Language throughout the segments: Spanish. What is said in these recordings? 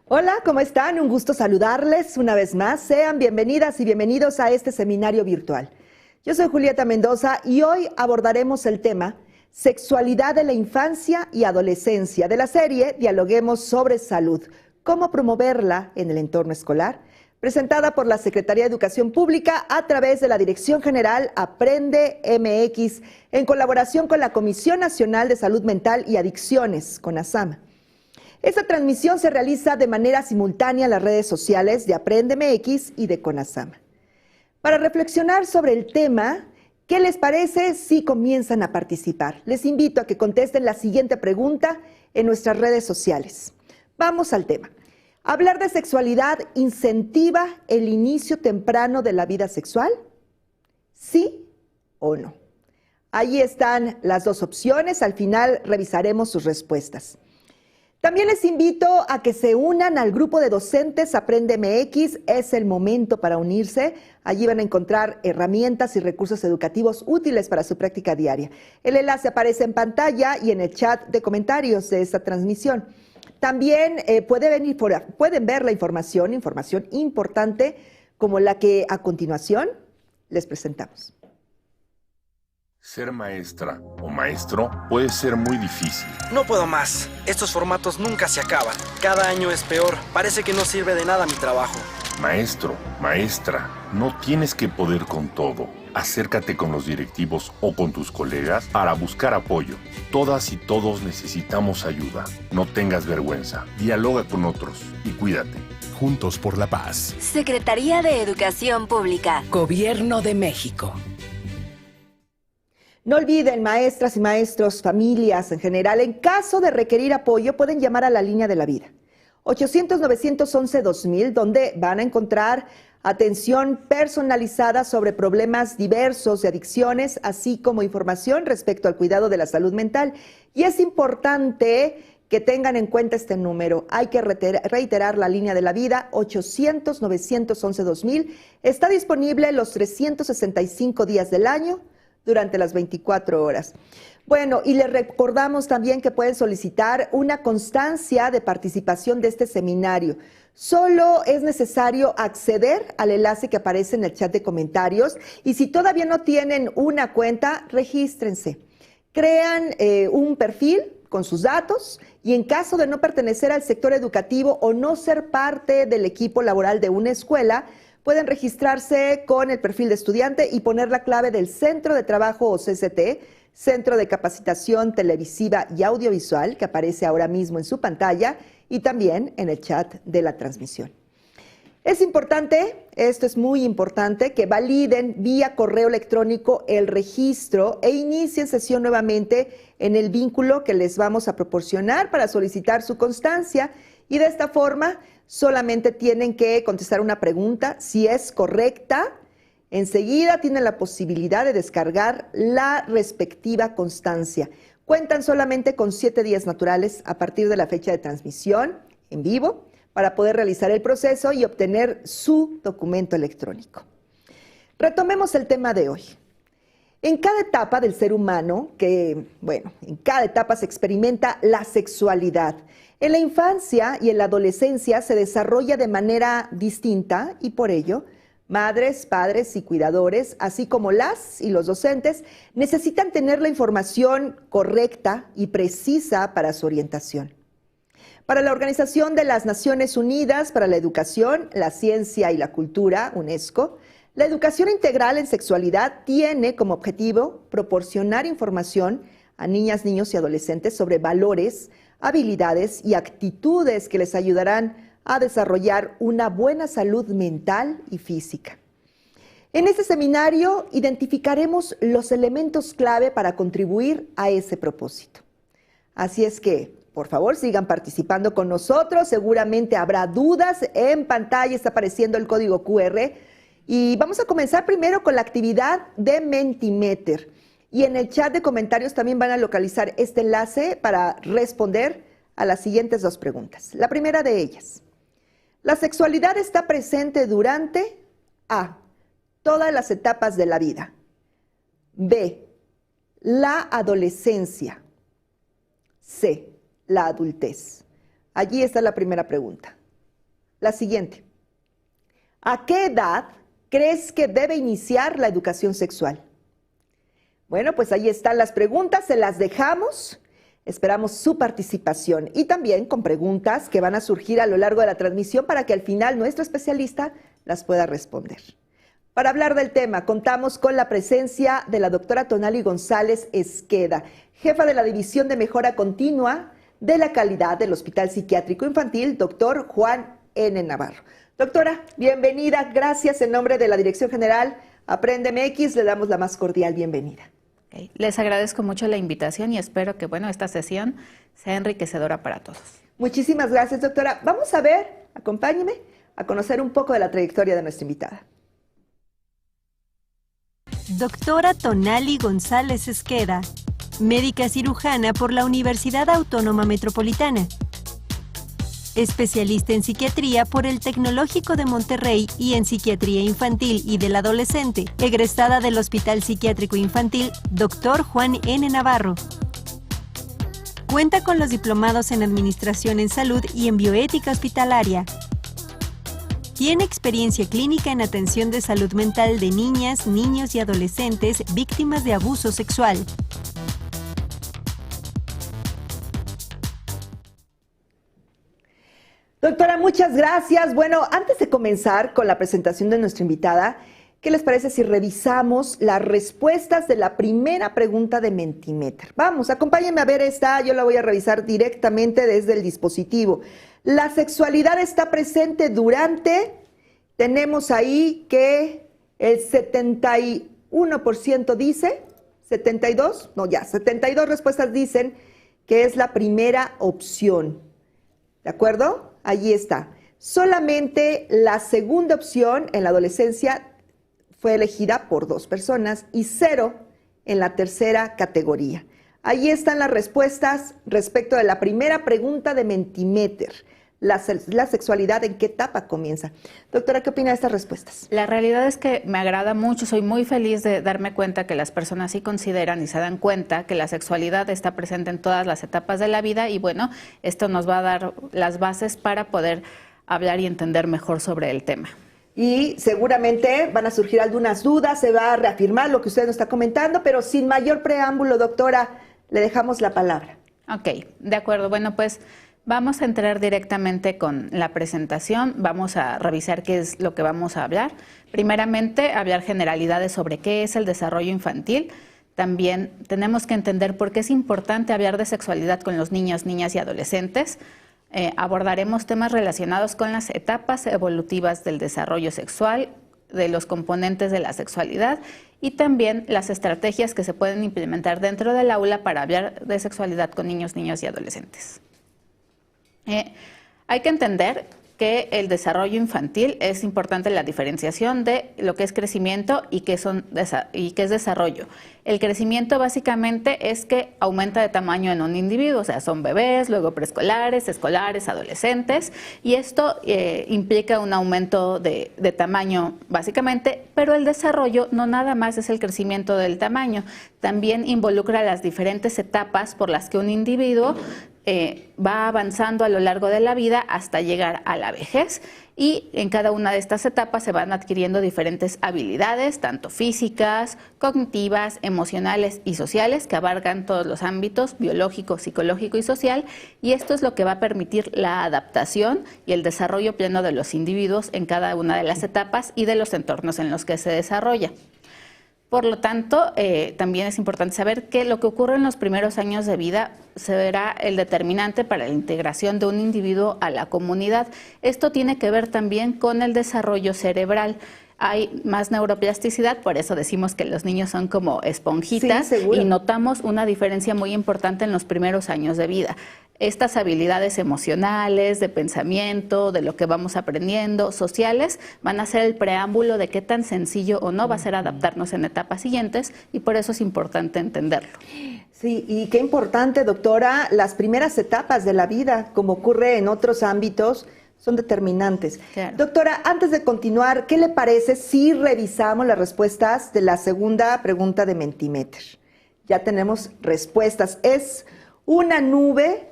Hola, ¿cómo están? Un gusto saludarles una vez más. Sean bienvenidas y bienvenidos a este seminario virtual. Yo soy Julieta Mendoza y hoy abordaremos el tema Sexualidad de la infancia y adolescencia de la serie Dialoguemos sobre Salud, cómo promoverla en el entorno escolar, presentada por la Secretaría de Educación Pública a través de la Dirección General Aprende MX en colaboración con la Comisión Nacional de Salud Mental y Adicciones, CONASAMA. Esta transmisión se realiza de manera simultánea en las redes sociales de Aprende MX y de CONASAMA. Para reflexionar sobre el tema, ¿qué les parece si comienzan a participar? Les invito a que contesten la siguiente pregunta en nuestras redes sociales. Vamos al tema. ¿Hablar de sexualidad incentiva el inicio temprano de la vida sexual? ¿Sí o no? Ahí están las dos opciones. Al final revisaremos sus respuestas. También les invito a que se unan al grupo de docentes Aprende MX. Es el momento para unirse. Allí van a encontrar herramientas y recursos educativos útiles para su práctica diaria. El enlace aparece en pantalla y en el chat de comentarios de esta transmisión. También pueden ver la información importante como la que a continuación les presentamos. Ser maestra o maestro puede ser muy difícil. No puedo más. Estos formatos nunca se acaban. Cada año es peor. Parece que no sirve de nada mi trabajo. Maestro, maestra, no tienes que poder con todo. Acércate con los directivos o con tus colegas para buscar apoyo. Todas y todos necesitamos ayuda. No tengas vergüenza. Dialoga con otros y cuídate. Juntos por la paz. Secretaría de Educación Pública. Gobierno de México. No olviden, maestras y maestros, familias en general, en caso de requerir apoyo, pueden llamar a la línea de la vida. 800-911-2000, donde van a encontrar atención personalizada sobre problemas diversos de adicciones, así como información respecto al cuidado de la salud mental. Y es importante que tengan en cuenta este número. Hay que reiterar la línea de la vida, 800-911-2000. Está disponible los 365 días del año, durante las 24 horas. Bueno, y les recordamos también que pueden solicitar una constancia de participación de este seminario. Solo es necesario acceder al enlace que aparece en el chat de comentarios y si todavía no tienen una cuenta, regístrense. Crean un perfil con sus datos y en caso de no pertenecer al sector educativo o no ser parte del equipo laboral de una escuela, pueden registrarse con el perfil de estudiante y poner la clave del Centro de Trabajo o CCT, Centro de Capacitación Televisiva y Audiovisual, que aparece ahora mismo en su pantalla y también en el chat de la transmisión. Es importante, esto es muy importante, que validen vía correo electrónico el registro e inicien sesión nuevamente en el vínculo que les vamos a proporcionar para solicitar su constancia y de esta forma solamente tienen que contestar una pregunta. Si es correcta, enseguida tienen la posibilidad de descargar la respectiva constancia. Cuentan solamente con 7 días naturales a partir de la fecha de transmisión en vivo para poder realizar el proceso y obtener su documento electrónico. Retomemos el tema de hoy. En cada etapa del ser humano, en cada etapa se experimenta la sexualidad. En la infancia y en la adolescencia se desarrolla de manera distinta y por ello, madres, padres y cuidadores, así como las y los docentes, necesitan tener la información correcta y precisa para su orientación. Para la Organización de las Naciones Unidas para la Educación, la Ciencia y la Cultura, UNESCO, la educación integral en sexualidad tiene como objetivo proporcionar información a niñas, niños y adolescentes sobre valores, habilidades y actitudes que les ayudarán a desarrollar una buena salud mental y física. En este seminario identificaremos los elementos clave para contribuir a ese propósito. Así es que, por favor, sigan participando con nosotros. Seguramente habrá dudas. En pantalla está apareciendo el código QR. Y vamos a comenzar primero con la actividad de Mentimeter. Y en el chat de comentarios también van a localizar este enlace para responder a las siguientes dos preguntas. La primera de ellas, ¿la sexualidad está presente durante A, todas las etapas de la vida? B, la adolescencia. C, la adultez. Allí está la primera pregunta. la siguiente. ¿A qué edad crees que debe iniciar la educación sexual? Bueno, pues ahí están las preguntas, se las dejamos. Esperamos su participación y también con preguntas que van a surgir a lo largo de la transmisión para que al final nuestro especialista las pueda responder. Para hablar del tema, contamos con la presencia de la doctora Tonali González Esqueda, jefa de la División de Mejora Continua de la Calidad del Hospital Psiquiátrico Infantil, doctor Juan N. Navarro. Doctora, bienvenida, gracias en nombre de la Dirección General Aprende MX, le damos la más cordial bienvenida. Les agradezco mucho la invitación y espero que esta sesión sea enriquecedora para todos. Muchísimas gracias, doctora. Vamos a ver, acompáñeme a conocer un poco de la trayectoria de nuestra invitada. Doctora Tonali González Esqueda, médica cirujana por la Universidad Autónoma Metropolitana. Especialista en psiquiatría por el Tecnológico de Monterrey y en psiquiatría infantil y del adolescente, egresada del Hospital Psiquiátrico Infantil, Dr. Juan N. Navarro. Cuenta con los diplomados en Administración en Salud y en Bioética Hospitalaria. Tiene experiencia clínica en atención de salud mental de niñas, niños y adolescentes víctimas de abuso sexual. Doctora, muchas gracias. Bueno, antes de comenzar con la presentación de nuestra invitada, ¿qué les parece si revisamos las respuestas de la primera pregunta de Mentimeter? Vamos, acompáñenme a ver esta, yo la voy a revisar directamente desde el dispositivo. La sexualidad está presente durante, tenemos ahí que el 71% dice, 72, no ya, 72 respuestas dicen que es la primera opción. ¿De acuerdo? Allí está. Solamente la segunda opción en la adolescencia fue elegida por 2 personas y 0 en la tercera categoría. Allí están las respuestas respecto de la primera pregunta de Mentimeter. La sexualidad, ¿en qué etapa comienza? Doctora, ¿qué opina de estas respuestas? La realidad es que me agrada mucho, soy muy feliz de darme cuenta que las personas sí consideran y se dan cuenta que la sexualidad está presente en todas las etapas de la vida y esto nos va a dar las bases para poder hablar y entender mejor sobre el tema. Y seguramente van a surgir algunas dudas, se va a reafirmar lo que usted nos está comentando, pero sin mayor preámbulo, doctora, le dejamos la palabra. Ok, de acuerdo. Vamos a entrar directamente con la presentación, vamos a revisar qué es lo que vamos a hablar. Primeramente, hablar generalidades sobre qué es el desarrollo infantil. También tenemos que entender por qué es importante hablar de sexualidad con los niños, niñas y adolescentes. Abordaremos temas relacionados con las etapas evolutivas del desarrollo sexual, de los componentes de la sexualidad y también las estrategias que se pueden implementar dentro del aula para hablar de sexualidad con niños, niñas y adolescentes. Hay que entender que el desarrollo infantil es importante la diferenciación de lo que es crecimiento y qué es desarrollo. El crecimiento básicamente es que aumenta de tamaño en un individuo, o sea, son bebés, luego preescolares, escolares, adolescentes, y esto implica un aumento de tamaño básicamente, pero el desarrollo no nada más es el crecimiento del tamaño, también involucra las diferentes etapas por las que un individuo va avanzando a lo largo de la vida hasta llegar a la vejez y en cada una de estas etapas se van adquiriendo diferentes habilidades, tanto físicas, cognitivas, emocionales y sociales que abarcan todos los ámbitos biológico, psicológico y social y esto es lo que va a permitir la adaptación y el desarrollo pleno de los individuos en cada una de las etapas y de los entornos en los que se desarrolla. Por lo tanto, también es importante saber que lo que ocurre en los primeros años de vida será el determinante para la integración de un individuo a la comunidad. Esto tiene que ver también con el desarrollo cerebral. Hay más neuroplasticidad, por eso decimos que los niños son como esponjitas y notamos una diferencia muy importante en los primeros años de vida. Estas habilidades emocionales, de pensamiento, de lo que vamos aprendiendo, sociales, van a ser el preámbulo de qué tan sencillo o no va a ser adaptarnos en etapas siguientes y por eso es importante entenderlo. Sí, y qué importante, doctora, las primeras etapas de la vida, como ocurre en otros ámbitos, son determinantes. Claro. Doctora, antes de continuar, ¿qué le parece si revisamos las respuestas de la segunda pregunta de Mentimeter? Ya tenemos respuestas. Es una nube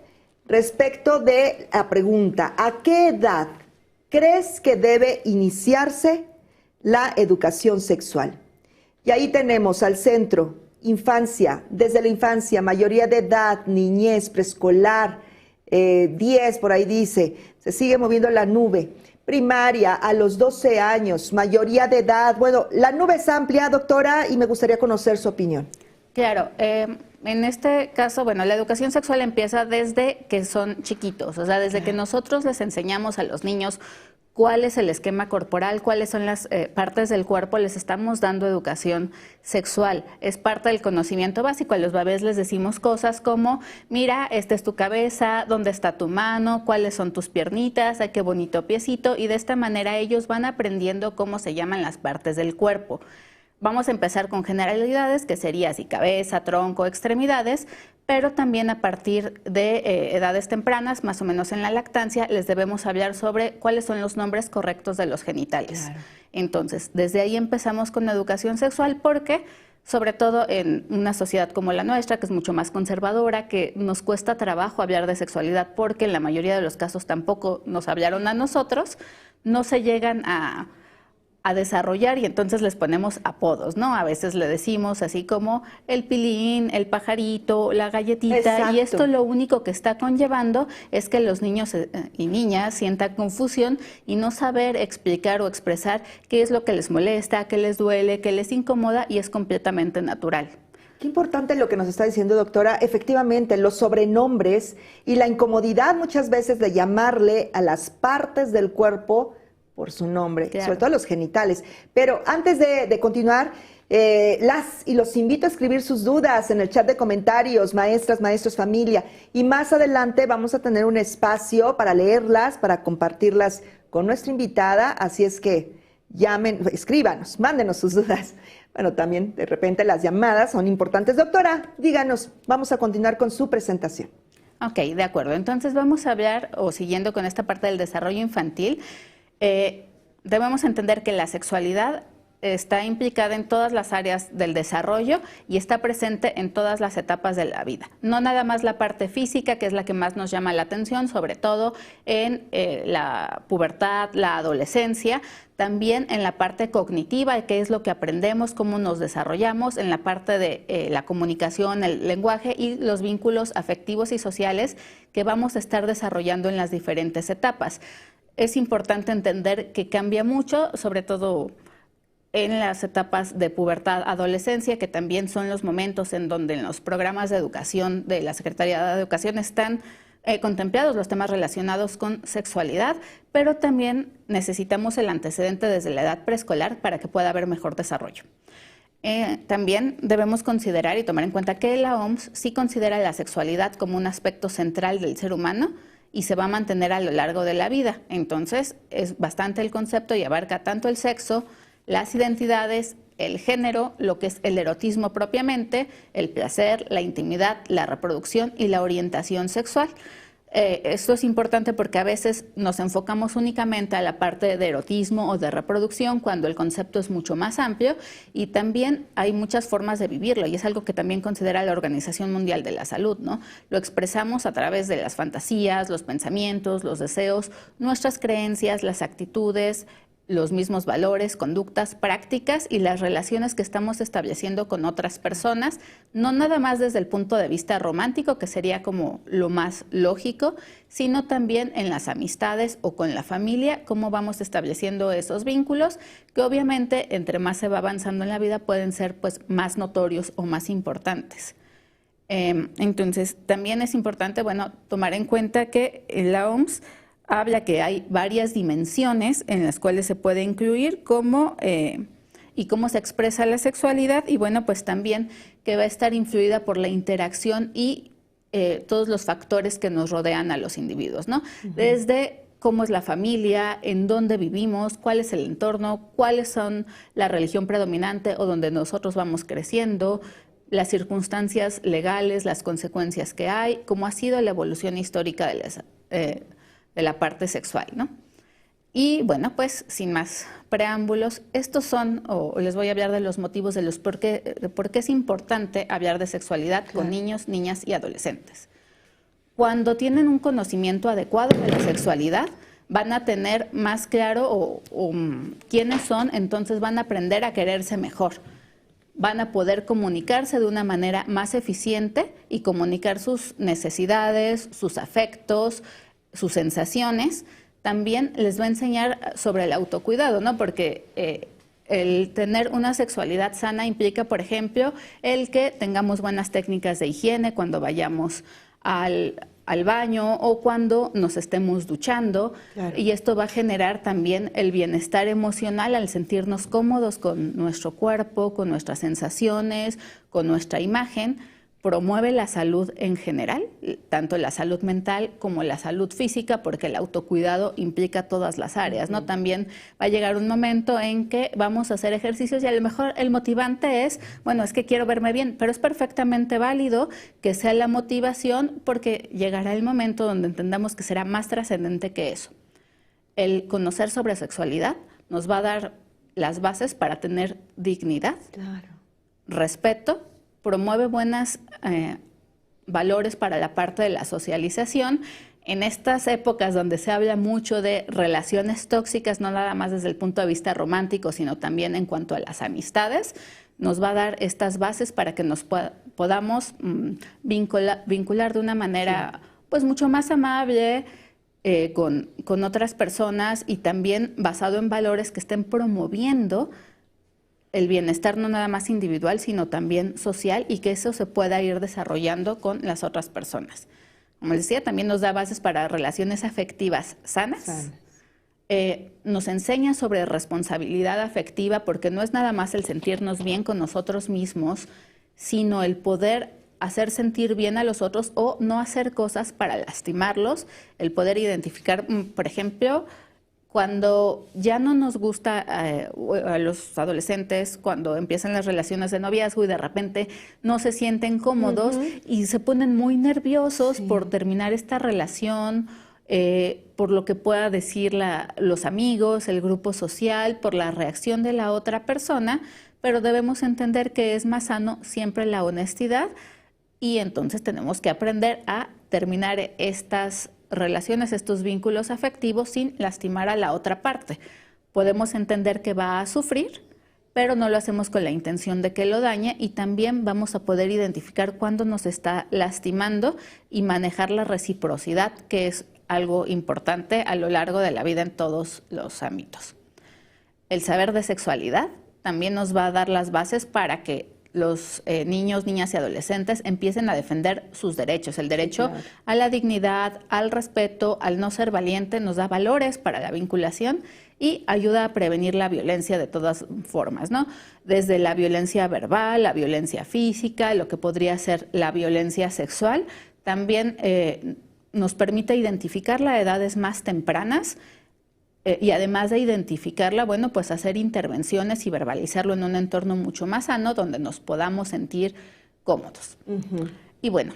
respecto de la pregunta, ¿a qué edad crees que debe iniciarse la educación sexual? Y ahí tenemos al centro, infancia, desde la infancia, mayoría de edad, niñez, preescolar, 10 por ahí dice, se sigue moviendo la nube. Primaria, a los 12 años, mayoría de edad. Bueno, la nube es amplia, doctora, y me gustaría conocer su opinión. Claro, en este caso, bueno, la educación sexual empieza desde que son chiquitos, o sea, desde que nosotros les enseñamos a los niños cuál es el esquema corporal, cuáles son las partes del cuerpo, les estamos dando educación sexual. Es parte del conocimiento básico. A los bebés les decimos cosas como, mira, esta es tu cabeza, dónde está tu mano, cuáles son tus piernitas, ay, qué bonito piecito, y de esta manera ellos van aprendiendo cómo se llaman las partes del cuerpo. Vamos a empezar con generalidades, que sería así, cabeza, tronco, extremidades, pero también a partir de edades tempranas, más o menos en la lactancia, les debemos hablar sobre cuáles son los nombres correctos de los genitales. Claro. Entonces, desde ahí empezamos con la educación sexual porque, sobre todo en una sociedad como la nuestra, que es mucho más conservadora, que nos cuesta trabajo hablar de sexualidad porque en la mayoría de los casos tampoco nos hablaron a nosotros, no se llegan a desarrollar y entonces les ponemos apodos, ¿no? A veces le decimos así como el pilín, el pajarito, la galletita. Exacto. Y esto lo único que está conllevando es que los niños y niñas sientan confusión y no saber explicar o expresar qué es lo que les molesta, qué les duele, qué les incomoda, y es completamente natural. Qué importante lo que nos está diciendo, doctora. Efectivamente, los sobrenombres y la incomodidad muchas veces de llamarle a las partes del cuerpo por su nombre, claro, sobre todo los genitales. Pero antes de continuar, los invito a escribir sus dudas en el chat de comentarios, maestras, maestros, familia. Y más adelante vamos a tener un espacio para leerlas, para compartirlas con nuestra invitada. Así es que llamen, escríbanos, mándenos sus dudas. Bueno, también de repente las llamadas son importantes. Doctora, díganos, vamos a continuar con su presentación. Ok, de acuerdo. Entonces vamos a hablar, o siguiendo con esta parte del desarrollo infantil, debemos entender que la sexualidad está implicada en todas las áreas del desarrollo y está presente en todas las etapas de la vida. No nada más la parte física, que es la que más nos llama la atención, sobre todo en la pubertad, la adolescencia, también en la parte cognitiva, que es lo que aprendemos, cómo nos desarrollamos, en la parte de la comunicación, el lenguaje y los vínculos afectivos y sociales que vamos a estar desarrollando en las diferentes etapas. Es importante entender que cambia mucho, sobre todo en las etapas de pubertad, adolescencia, que también son los momentos en donde en los programas de educación de la Secretaría de Educación están contemplados los temas relacionados con sexualidad, pero también necesitamos el antecedente desde la edad preescolar para que pueda haber mejor desarrollo. También debemos considerar y tomar en cuenta que la OMS sí considera la sexualidad como un aspecto central del ser humano y se va a mantener a lo largo de la vida. Entonces, es bastante el concepto y abarca tanto el sexo, las identidades, el género, lo que es el erotismo propiamente, el placer, la intimidad, la reproducción y la orientación sexual. Esto es importante porque a veces nos enfocamos únicamente a la parte de erotismo o de reproducción cuando el concepto es mucho más amplio y también hay muchas formas de vivirlo y es algo que también considera la Organización Mundial de la Salud, ¿no? Lo expresamos a través de las fantasías, los pensamientos, los deseos, nuestras creencias, las actitudes, los mismos valores, conductas, prácticas y las relaciones que estamos estableciendo con otras personas, no nada más desde el punto de vista romántico, que sería como lo más lógico, sino también en las amistades o con la familia, cómo vamos estableciendo esos vínculos, que obviamente entre más se va avanzando en la vida pueden ser pues más notorios o más importantes. Entonces, también es importante, bueno, tomar en cuenta que la OMS habla que hay varias dimensiones en las cuales se puede incluir y cómo se expresa la sexualidad y bueno, pues también que va a estar influida por la interacción y todos los factores que nos rodean a los individuos, ¿no? Desde cómo es la familia, en dónde vivimos, cuál es el entorno, cuáles son la religión predominante o donde nosotros vamos creciendo, las circunstancias legales, las consecuencias que hay, cómo ha sido la evolución histórica de la parte sexual, ¿no? Y bueno, pues sin más preámbulos, estos son, o les voy a hablar de los motivos de por qué es importante hablar de sexualidad con niños, niñas y adolescentes. Cuando tienen un conocimiento adecuado de la sexualidad, van a tener más claro quiénes son, entonces van a aprender a quererse mejor. Van a poder comunicarse de una manera más eficiente y comunicar sus necesidades, sus afectos, sus sensaciones. También les va a enseñar sobre el autocuidado, ¿no? Porque el tener una sexualidad sana implica, por ejemplo, el que tengamos buenas técnicas de higiene cuando vayamos al baño o cuando nos estemos duchando. Claro. Y esto va a generar también el bienestar emocional al sentirnos cómodos con nuestro cuerpo, con nuestras sensaciones, con nuestra imagen. Promueve la salud en general, tanto la salud mental como la salud física, porque el autocuidado implica todas las áreas, ¿no? También va a llegar un momento en que vamos a hacer ejercicios y a lo mejor el motivante es, bueno, es que quiero verme bien, pero es perfectamente válido que sea la motivación, porque llegará el momento donde entendamos que será más trascendente que eso. El conocer sobre sexualidad nos va a dar las bases para tener dignidad, claro, respeto, promueve buenos valores para la parte de la socialización. En estas épocas donde se habla mucho de relaciones tóxicas, no nada más desde el punto de vista romántico, sino también en cuanto a las amistades, nos va a dar estas bases para que nos podamos vincular de una manera pues mucho más amable con otras personas y también basado en valores que estén promoviendo el bienestar no nada más individual, sino también social, y que eso se pueda ir desarrollando con las otras personas. Como les decía, también nos da bases para relaciones afectivas sanas. Nos enseña sobre responsabilidad afectiva, porque no es nada más el sentirnos bien con nosotros mismos, sino el poder hacer sentir bien a los otros o no hacer cosas para lastimarlos, el poder identificar, por ejemplo, cuando ya no nos gusta a los adolescentes, cuando empiezan las relaciones de noviazgo y de repente no se sienten cómodos y se ponen muy nerviosos por terminar esta relación, por lo que pueda decir los amigos, el grupo social, por la reacción de la otra persona, pero debemos entender que es más sano siempre la honestidad y entonces tenemos que aprender a terminar estas relaciones, estos vínculos afectivos sin lastimar a la otra parte. Podemos entender que va a sufrir, pero no lo hacemos con la intención de que lo dañe y también vamos a poder identificar cuándo nos está lastimando y manejar la reciprocidad, que es algo importante a lo largo de la vida en todos los ámbitos. El saber de sexualidad también nos va a dar las bases para que los niños, niñas y adolescentes empiecen a defender sus derechos. El derecho a la dignidad, al respeto, al no ser valiente, nos da valores para la vinculación y ayuda a prevenir la violencia de todas formas, ¿no? Desde la violencia verbal, la violencia física, lo que podría ser la violencia sexual. También nos permite identificarla a edades más tempranas, y además de identificarla, bueno, pues hacer intervenciones y verbalizarlo en un entorno mucho más sano donde nos podamos sentir cómodos. Y bueno,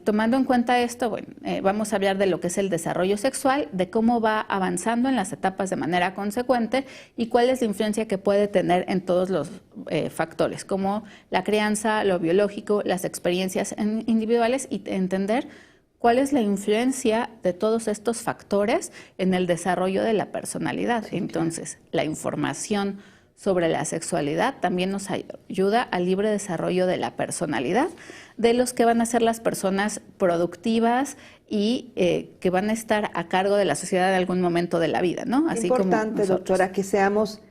tomando en cuenta esto, bueno, vamos a hablar de lo que es el desarrollo sexual, de cómo va avanzando en las etapas de manera consecuente y cuál es la influencia que puede tener en todos los factores, como la crianza, lo biológico, las experiencias individuales y entender cuál es la influencia de todos estos factores en el desarrollo de la personalidad. Sí, entonces, la información sobre la sexualidad también nos ayuda al libre desarrollo de la personalidad, de los que van a ser las personas productivas y que van a estar a cargo de la sociedad en algún momento de la vida, ¿no? Así importante, como doctora, que seamos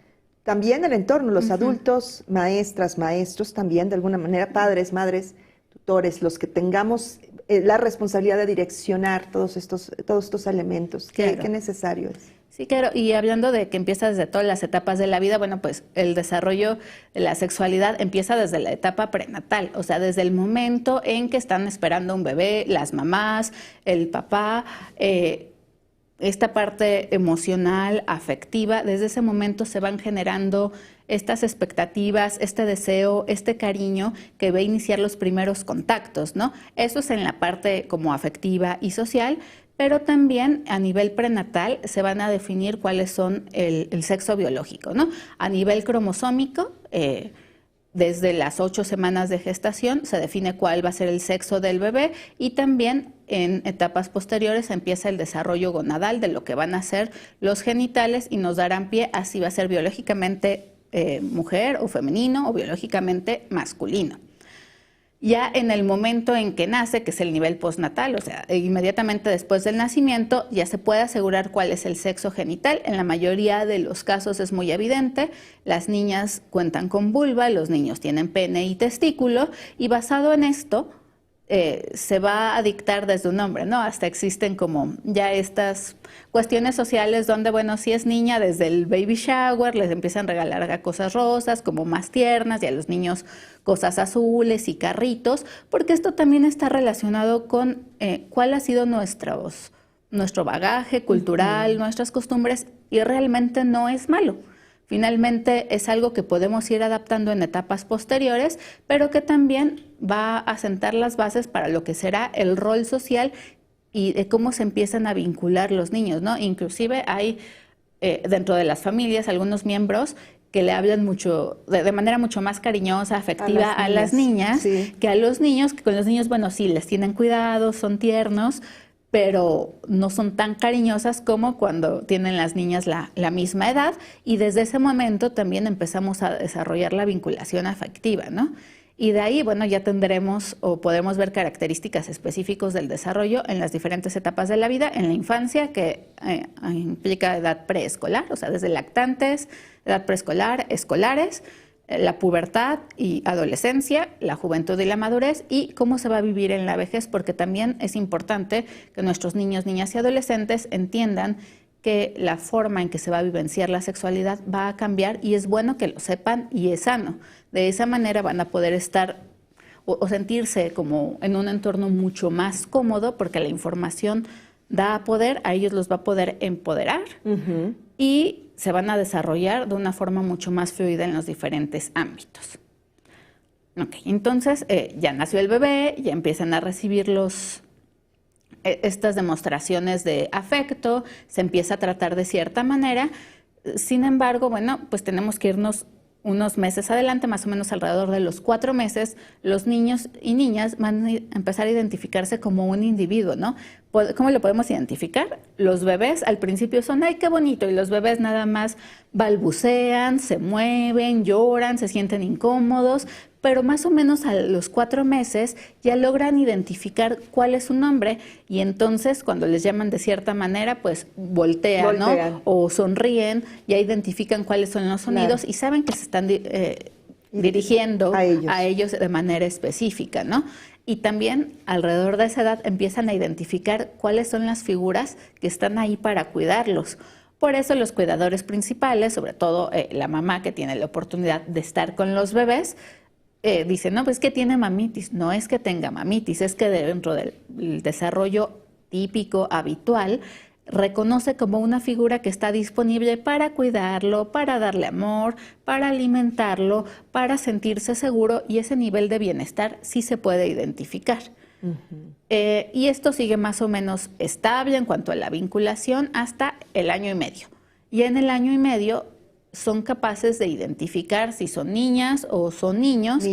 también el entorno, los adultos, maestras, maestros también, de alguna manera, padres, madres, tutores, los que tengamos la responsabilidad de direccionar todos estos elementos. Qué necesario es. Sí, claro. Y hablando de que empieza desde todas las etapas de la vida, bueno, pues el desarrollo de la sexualidad empieza desde la etapa prenatal, o sea, desde el momento en que están esperando un bebé, las mamás, el papá, esta parte emocional, afectiva, desde ese momento se van generando estas expectativas, este deseo, este cariño que va a iniciar los primeros contactos, ¿no? Eso es en la parte como afectiva y social, pero también a nivel prenatal se van a definir cuáles son el sexo biológico, ¿no? A nivel cromosómico, Desde las 8 semanas de gestación se define cuál va a ser el sexo del bebé y también en etapas posteriores empieza el desarrollo gonadal de lo que van a ser los genitales y nos darán pie a si va a ser biológicamente mujer o femenino o biológicamente masculino. Ya en el momento en que nace, que es el nivel postnatal, o sea, inmediatamente después del nacimiento, ya se puede asegurar cuál es el sexo genital. En la mayoría de los casos es muy evidente. Las niñas cuentan con vulva, los niños tienen pene y testículo, y basado en esto se va a dictar desde un nombre, ¿no? Hasta existen como ya estas cuestiones sociales donde, bueno, si es niña, desde el baby shower les empiezan a regalar cosas rosas, como más tiernas, y a los niños cosas azules y carritos, porque esto también está relacionado con cuál ha sido nuestro bagaje cultural, nuestras costumbres, y realmente no es malo. Finalmente es algo que podemos ir adaptando en etapas posteriores, pero que también va a sentar las bases para lo que será el rol social y de cómo se empiezan a vincular los niños, ¿no? Inclusive hay dentro de las familias algunos miembros que le hablan mucho, de manera mucho más cariñosa, afectiva a las niñas sí, que a los niños, que con los niños, bueno, sí, les tienen cuidado, son tiernos, pero no son tan cariñosas como cuando tienen las niñas la misma edad, y desde ese momento también empezamos a desarrollar la vinculación afectiva, ¿no? Y de ahí, bueno, ya tendremos o podemos ver características específicas del desarrollo en las diferentes etapas de la vida, en la infancia, que implica edad preescolar, o sea, desde lactantes, edad preescolar, escolares, la pubertad y adolescencia, la juventud y la madurez, y cómo se va a vivir en la vejez, porque también es importante que nuestros niños, niñas y adolescentes entiendan que la forma en que se va a vivenciar la sexualidad va a cambiar, y es bueno que lo sepan y es sano. De esa manera van a poder estar o sentirse como en un entorno mucho más cómodo, porque la información da poder, a ellos los va a poder empoderar y se van a desarrollar de una forma mucho más fluida en los diferentes ámbitos. Okay, entonces ya nació el bebé, ya empiezan a recibir estas demostraciones de afecto, se empieza a tratar de cierta manera. Sin embargo, bueno, pues tenemos que irnos unos meses adelante, más o menos alrededor de los 4 meses, los niños y niñas van a empezar a identificarse como un individuo, ¿no? ¿Cómo lo podemos identificar? Los bebés al principio son, ¡ay, qué bonito! Y los bebés nada más balbucean, se mueven, lloran, se sienten incómodos, pero más o menos a los 4 meses ya logran identificar cuál es su nombre, y entonces cuando les llaman de cierta manera, pues voltean. ¿No? O sonríen, ya identifican cuáles son los sonidos y saben que se están dirigiendo a ellos de manera específica, ¿no? Y también alrededor de esa edad empiezan a identificar cuáles son las figuras que están ahí para cuidarlos. Por eso los cuidadores principales, sobre todo la mamá que tiene la oportunidad de estar con los bebés, dice, no, pues que tiene mamitis. No es que tenga mamitis, es que dentro del desarrollo típico, habitual, reconoce como una figura que está disponible para cuidarlo, para darle amor, para alimentarlo, para sentirse seguro, y ese nivel de bienestar sí se puede identificar. Y esto sigue más o menos estable en cuanto a la vinculación hasta el 1 año y medio. Y en el 1 año y medio son capaces de identificar si son niñas o son niños.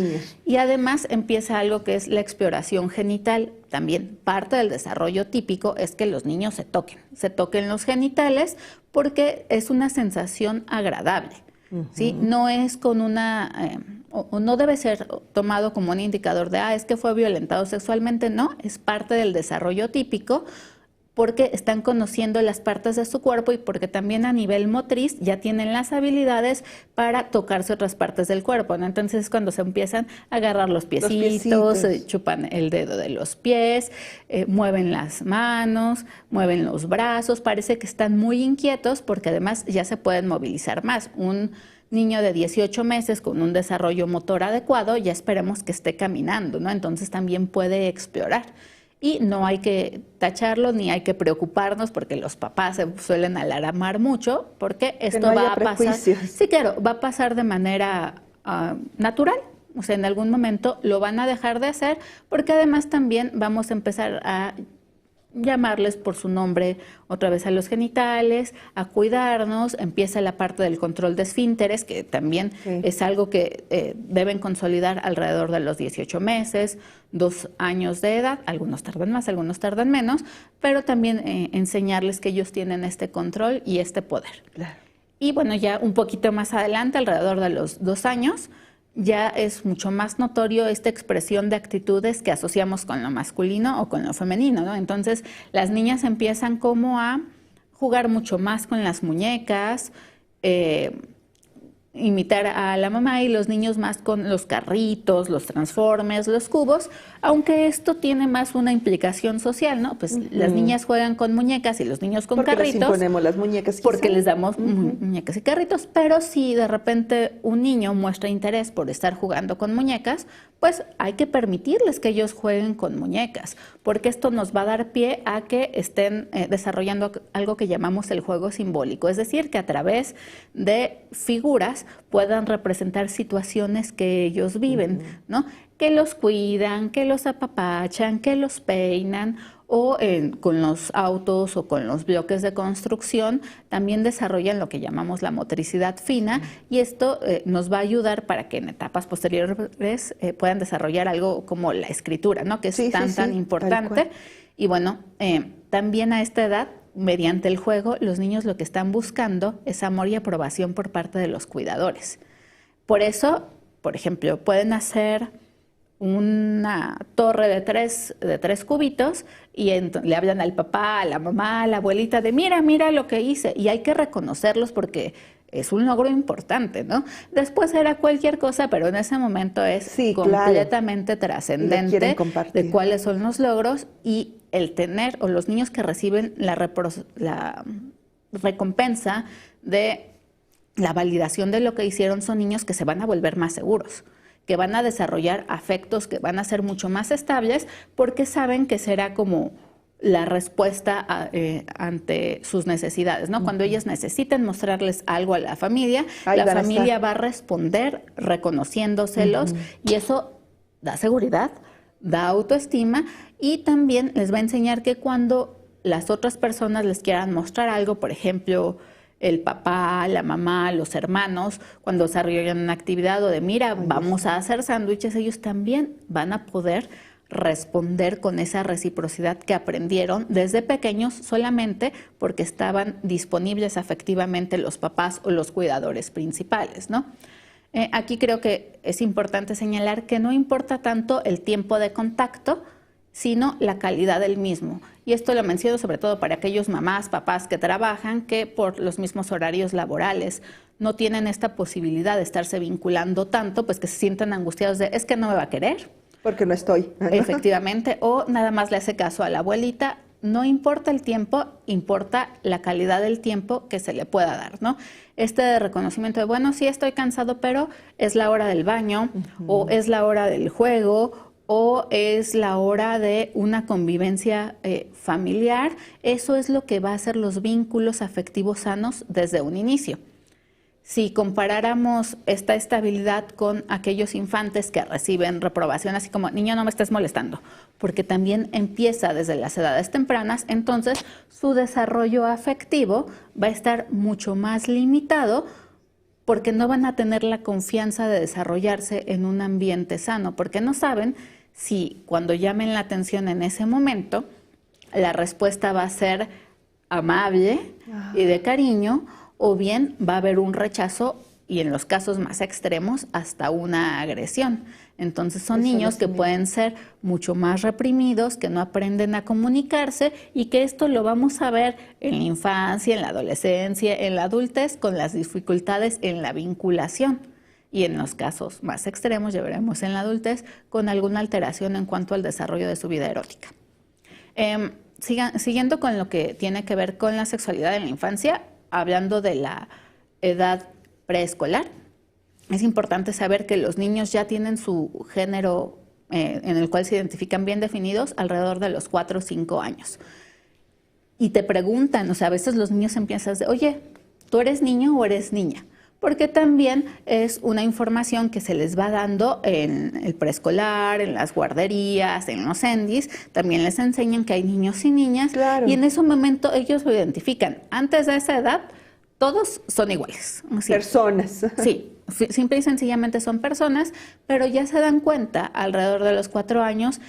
Y además empieza algo que es la exploración genital. También parte del desarrollo típico es que los niños se toquen los genitales, porque es una sensación agradable. ¿Sí? No es con una, o no debe ser tomado como un indicador de, es que fue violentado sexualmente. No, es parte del desarrollo típico, porque están conociendo las partes de su cuerpo y porque también a nivel motriz ya tienen las habilidades para tocarse otras partes del cuerpo, ¿no? Entonces cuando se empiezan a agarrar los piecitos, chupan el dedo de los pies, mueven las manos, mueven los brazos, parece que están muy inquietos, porque además ya se pueden movilizar más. Un niño de 18 meses con un desarrollo motor adecuado ya esperemos que esté caminando, ¿no? Entonces también puede explorar. Y no hay que tacharlo ni hay que preocuparnos, porque los papás se suelen alarmar mucho, porque esto va a pasar. Sí, claro, va a pasar de manera natural. O sea, en algún momento lo van a dejar de hacer, porque además también vamos a empezar a llamarles por su nombre otra vez a los genitales, a cuidarnos. Empieza la parte del control de esfínteres, que también es algo que deben consolidar alrededor de los 18 meses, 2 años de edad. Algunos tardan más, algunos tardan menos, pero también enseñarles que ellos tienen este control y este poder. Claro. Y bueno, ya un poquito más adelante, alrededor de los 2 años, ya es mucho más notorio esta expresión de actitudes que asociamos con lo masculino o con lo femenino, ¿no? Entonces, las niñas empiezan como a jugar mucho más con las muñecas, imitar a la mamá, y los niños más con los carritos, los transformes, los cubos, aunque esto tiene más una implicación social, ¿no? Pues las niñas juegan con muñecas y los niños con porque carritos. les imponemos las muñecas, quizá. Porque les damos muñecas y carritos, pero si de repente un niño muestra interés por estar jugando con muñecas, pues hay que permitirles que ellos jueguen con muñecas, porque esto nos va a dar pie a que estén desarrollando algo que llamamos el juego simbólico, es decir, que a través de figuras puedan representar situaciones que ellos viven, ¿no? Que los cuidan, que los apapachan, que los peinan, o con los autos o con los bloques de construcción también desarrollan lo que llamamos la motricidad fina, y esto nos va a ayudar para que en etapas posteriores puedan desarrollar algo como la escritura, ¿no? Que es tan importante. Y bueno, también a esta edad, mediante el juego, los niños lo que están buscando es amor y aprobación por parte de los cuidadores. Por eso, por ejemplo, pueden hacer una torre de tres cubitos y le hablan al papá, a la mamá, a la abuelita de mira lo que hice, y hay que reconocerlos porque es un logro importante, ¿no? Después era cualquier cosa, pero en ese momento es completamente trascendente de cuáles son los logros, y el tener, o los niños que reciben la recompensa de la validación de lo que hicieron son niños que se van a volver más seguros, que van a desarrollar afectos que van a ser mucho más estables, porque saben que será como la respuesta ante sus necesidades, ¿no? Cuando ellas necesiten mostrarles algo a la familia, la familia va a responder reconociéndoselos, y eso da seguridad, da autoestima, y también les va a enseñar que cuando las otras personas les quieran mostrar algo, por ejemplo, el papá, la mamá, los hermanos, cuando desarrollan una actividad o de mira, vamos a hacer sándwiches, ellos también van a poder responder con esa reciprocidad que aprendieron desde pequeños solamente porque estaban disponibles afectivamente los papás o los cuidadores principales, ¿no? Aquí creo que es importante señalar que no importa tanto el tiempo de contacto, sino la calidad del mismo. Y esto lo menciono sobre todo para aquellos mamás, papás que trabajan, que por los mismos horarios laborales no tienen esta posibilidad de estarse vinculando tanto, pues que se sientan angustiados de, es que no me va a querer. Porque no estoy. Efectivamente, o nada más le hace caso a la abuelita. No importa el tiempo, importa la calidad del tiempo que se le pueda dar, ¿no? Este reconocimiento de, bueno, sí estoy cansado, pero es la hora del baño, o es la hora del juego, o es la hora de una convivencia familiar. Eso es lo que va a hacer los vínculos afectivos sanos desde un inicio. Si comparáramos esta estabilidad con aquellos infantes que reciben reprobación, así como, niño, no me estés molestando, porque también empieza desde las edades tempranas, entonces su desarrollo afectivo va a estar mucho más limitado, porque no van a tener la confianza de desarrollarse en un ambiente sano, porque no saben si cuando llamen la atención en ese momento, la respuesta va a ser amable y de cariño, o bien va a haber un rechazo y en los casos más extremos hasta una agresión. Entonces son niños que pueden ser mucho más reprimidos, que no aprenden a comunicarse, y que esto lo vamos a ver en la infancia, en la adolescencia, en la adultez, con las dificultades en la vinculación. Y en los casos más extremos, ya veremos en la adultez, con alguna alteración en cuanto al desarrollo de su vida erótica. Siguiendo con lo que tiene que ver con la sexualidad en la infancia, hablando de la edad preescolar, es importante saber que los niños ya tienen su género en el cual se identifican bien definidos alrededor de los 4 o 5 años. Y te preguntan, o sea, a veces los niños empiezan a decir, oye, ¿tú eres niño o eres niña? porque también es una información que se les va dando en el preescolar, en las guarderías, en los ENDIs. También les enseñan que hay niños y niñas, y en ese momento ellos lo identifican. Antes de esa edad, todos son iguales. Sí. Personas. Sí, simple y sencillamente son personas, pero ya se dan cuenta alrededor de los 4 años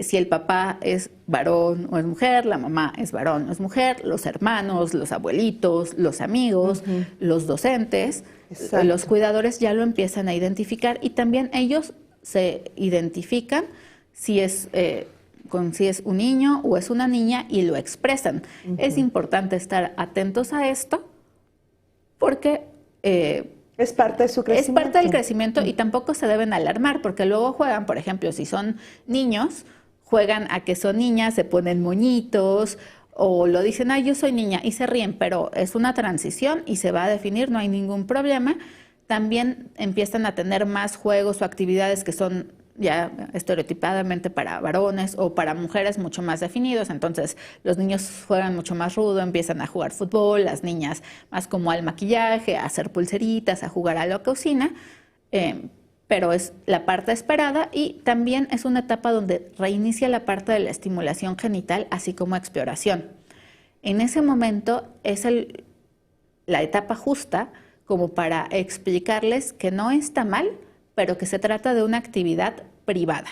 si el papá es varón o es mujer, la mamá es varón o es mujer, los hermanos, los abuelitos, los amigos, los docentes, los cuidadores ya lo empiezan a identificar, y también ellos se identifican si es un niño o es una niña y lo expresan. Es importante estar atentos a esto porque es parte de su crecimiento. Es parte del crecimiento, y tampoco se deben alarmar, porque luego juegan, por ejemplo, si son niños, juegan a que son niñas, se ponen moñitos, o lo dicen, yo soy niña, y se ríen, pero es una transición y se va a definir, no hay ningún problema. También empiezan a tener más juegos o actividades que son ya estereotipadamente para varones, o para mujeres mucho más definidos. Entonces los niños juegan mucho más rudo, empiezan a jugar fútbol, las niñas más como al maquillaje, a hacer pulseritas, a jugar a la cocina, pero es la parte esperada, y también es una etapa donde reinicia la parte de la estimulación genital, así como exploración. En ese momento es la etapa justa como para explicarles que no está mal, pero que se trata de una actividad privada.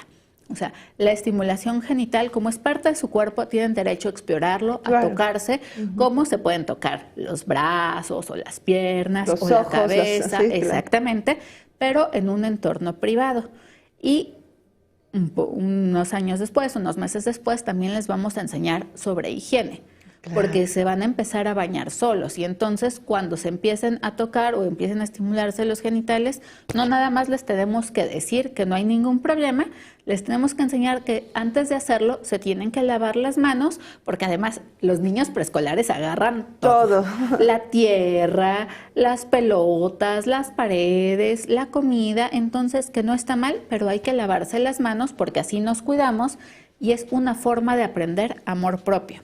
O sea, la estimulación genital, como es parte de su cuerpo, tienen derecho a explorarlo, a tocarse, como se pueden tocar los brazos o las piernas los o ojos, la cabeza, claro. exactamente, pero en un entorno privado. Y unos años después, unos meses después, también les vamos a enseñar sobre higiene. Claro. Porque se van a empezar a bañar solos, y entonces cuando se empiecen a tocar o empiecen a estimularse los genitales, no nada más les tenemos que decir que no hay ningún problema, les tenemos que enseñar que antes de hacerlo se tienen que lavar las manos, porque además los niños preescolares agarran todo. La tierra, las pelotas, las paredes, la comida, entonces que no está mal, pero hay que lavarse las manos porque así nos cuidamos, y es una forma de aprender amor propio.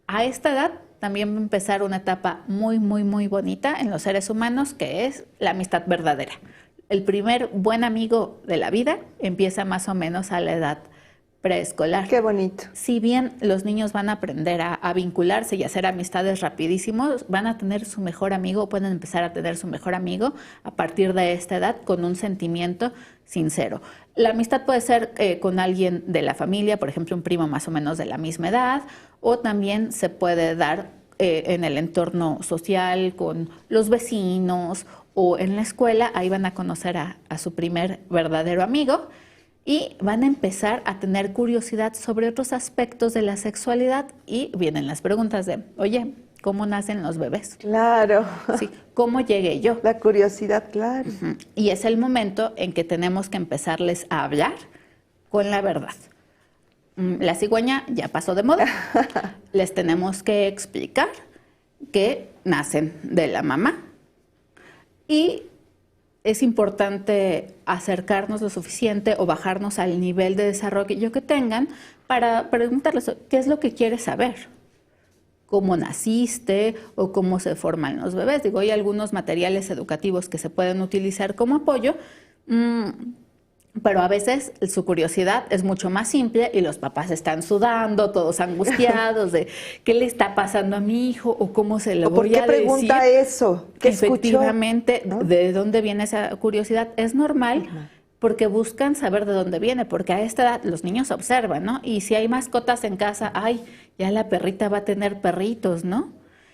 A esta edad también va a empezar una etapa muy, muy, muy bonita en los seres humanos, que es la amistad verdadera. El primer buen amigo de la vida empieza más o menos a la edad preescolar. Qué bonito. Si bien los niños van a aprender a vincularse y a hacer amistades rapidísimos, van a tener su mejor amigo, pueden empezar a tener su mejor amigo a partir de esta edad con un sentimiento sincero. La amistad puede ser con alguien de la familia, por ejemplo, un primo más o menos de la misma edad, o también se puede dar en el entorno social con los vecinos o en la escuela. Ahí van a conocer a su primer verdadero amigo y van a empezar a tener curiosidad sobre otros aspectos de la sexualidad, y vienen las preguntas de, oye, ¿cómo nacen los bebés? Claro. Sí, ¿cómo llegué yo? La curiosidad, claro. Y es el momento en que tenemos que empezarles a hablar con la verdad. La cigüeña ya pasó de moda. Les tenemos que explicar que nacen de la mamá, y es importante acercarnos lo suficiente o bajarnos al nivel de desarrollo que tengan para preguntarles qué es lo que quieres saber. ¿Cómo naciste o cómo se forman los bebés? Digo, hay algunos materiales educativos que se pueden utilizar como apoyo, pero a veces su curiosidad es mucho más simple y los papás están sudando, todos angustiados de qué le está pasando a mi hijo o cómo se lo voy a decir. ¿Por qué pregunta eso? ¿Qué efectivamente, escuchó? ¿No? ¿De dónde viene esa curiosidad? Es normal porque buscan saber de dónde viene, porque a esta edad los niños observan, ¿no? Y si hay mascotas en casa, ya la perrita va a tener perritos, ¿no?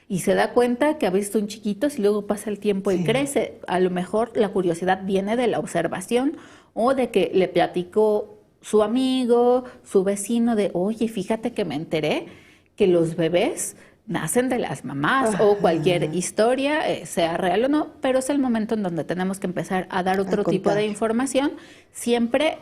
Y se da cuenta que ha visto un chiquito, y luego pasa el tiempo y crece. A lo mejor la curiosidad viene de la observación o de que le platicó su amigo, su vecino, de, oye, fíjate que me enteré que los bebés nacen de las mamás, o cualquier historia, sea real o no, pero es el momento en donde tenemos que empezar a dar otro tipo de información, siempre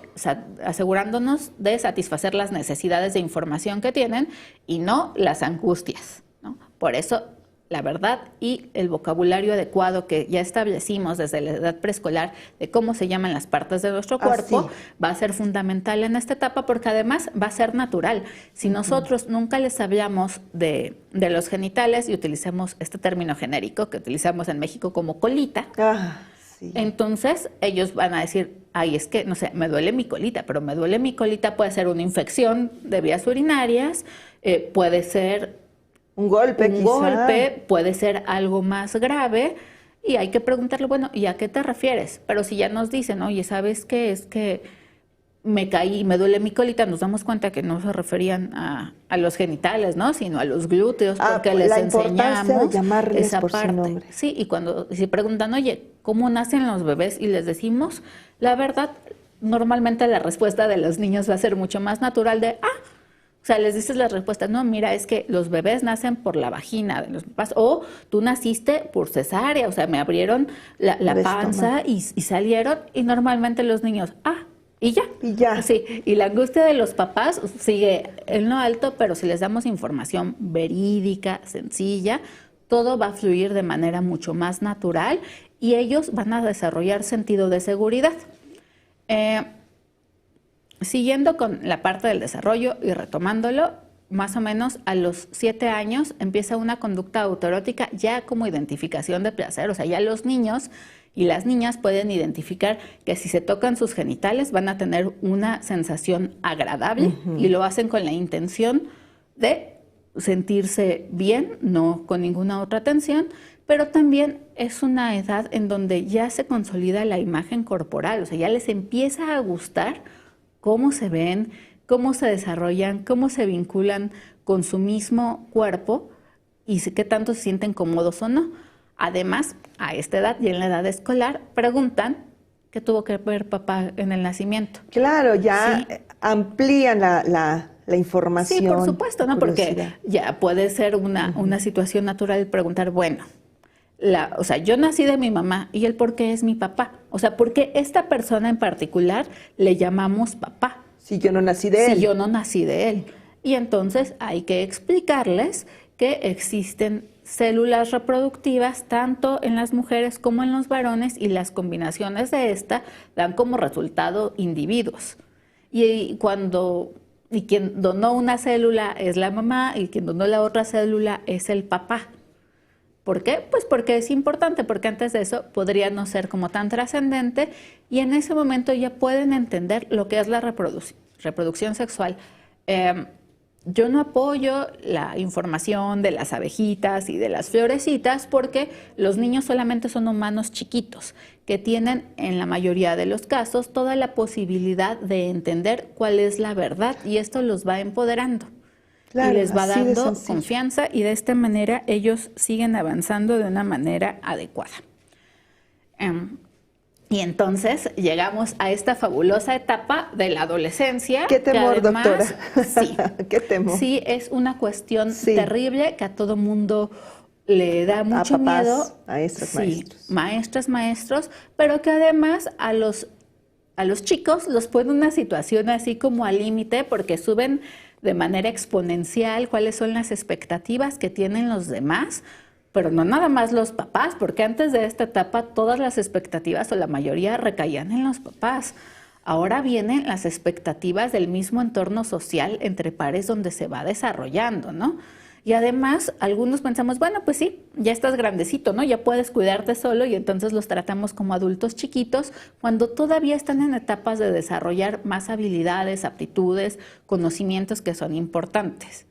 asegurándonos de satisfacer las necesidades de información que tienen y no las angustias, ¿no? Por eso, la verdad y el vocabulario adecuado que ya establecimos desde la edad preescolar de cómo se llaman las partes de nuestro cuerpo va a ser fundamental en esta etapa, porque además va a ser natural. Si nosotros nunca les hablamos de de los genitales y utilizamos este término genérico que utilizamos en México como colita. Sí. Entonces ellos van a decir, ay, es que, no sé, me duele mi colita, pero me duele mi colita puede ser una infección de vías urinarias, puede ser un golpe, puede ser algo más grave y hay que preguntarle, bueno, ¿y a qué te refieres? Pero si ya nos dicen, oye, ¿sabes qué? Es que me caí, me duele mi colita, nos damos cuenta que no se referían a los genitales, ¿no? Sino a los glúteos, porque les enseñamos de llamarles esa por parte. su nombre. Sí, y cuando si preguntan, oye, ¿cómo nacen los bebés? Y les decimos, la verdad, normalmente la respuesta de los niños va a ser mucho más natural de, o sea, les dices la respuesta, no, mira, es que los bebés nacen por la vagina de los papás, o tú naciste por cesárea, o sea, me abrieron la panza y salieron, y normalmente los niños, y ya. Y ya. Sí, y la angustia de los papás sigue en lo alto, pero si les damos información verídica, sencilla, todo va a fluir de manera mucho más natural y ellos van a desarrollar sentido de seguridad. Siguiendo con la parte del desarrollo y retomándolo, más o menos a los 7 años empieza una conducta autoerótica ya como identificación de placer, o sea, ya los niños y las niñas pueden identificar que si se tocan sus genitales van a tener una sensación agradable y lo hacen con la intención de sentirse bien, no con ninguna otra tensión, pero también es una edad en donde ya se consolida la imagen corporal, o sea, ya les empieza a gustar cómo se ven, cómo se desarrollan, cómo se vinculan con su mismo cuerpo y qué tanto se sienten cómodos o no. Además, a esta edad y en la edad escolar, preguntan qué tuvo que ver papá en el nacimiento. Claro, ya amplían la información. Sí, por supuesto, ¿no? Curiosidad. Porque ya puede ser una situación natural preguntar, bueno, o sea, yo nací de mi mamá y el por qué es mi papá. O sea, ¿por qué esta persona en particular le llamamos papá? Si yo no nací de él. Si yo no nací de él. Y entonces hay que explicarles que existen células reproductivas tanto en las mujeres como en los varones y las combinaciones de esta dan como resultado individuos. Y quien donó una célula es la mamá y quien donó la otra célula es el papá. ¿Por qué? Pues porque es importante, porque antes de eso podría no ser como tan trascendente y en ese momento ya pueden entender lo que es la reproducción sexual. Yo no apoyo la información de las abejitas y de las florecitas porque los niños solamente son humanos chiquitos que tienen en la mayoría de los casos toda la posibilidad de entender cuál es la verdad y esto los va empoderando. Claro, y les va dando confianza y de esta manera ellos siguen avanzando de una manera adecuada. Y entonces llegamos a esta fabulosa etapa de la adolescencia. Qué temor, además, doctora. Sí, qué temor. Sí, es una cuestión terrible que a todo mundo le da mucho papás, miedo. Maestras, maestros. Maestros, pero que además a los chicos los pone una situación así como al límite porque suben de manera exponencial cuáles son las expectativas que tienen los demás, pero no nada más los papás, porque antes de esta etapa todas las expectativas o la mayoría recaían en los papás. Ahora vienen las expectativas del mismo entorno social entre pares donde se va desarrollando, ¿no? Y además, algunos pensamos, bueno, pues sí, ya estás grandecito, ¿no? Ya puedes cuidarte solo y entonces los tratamos como adultos chiquitos cuando todavía están en etapas de desarrollar más habilidades, aptitudes, conocimientos que son importantes.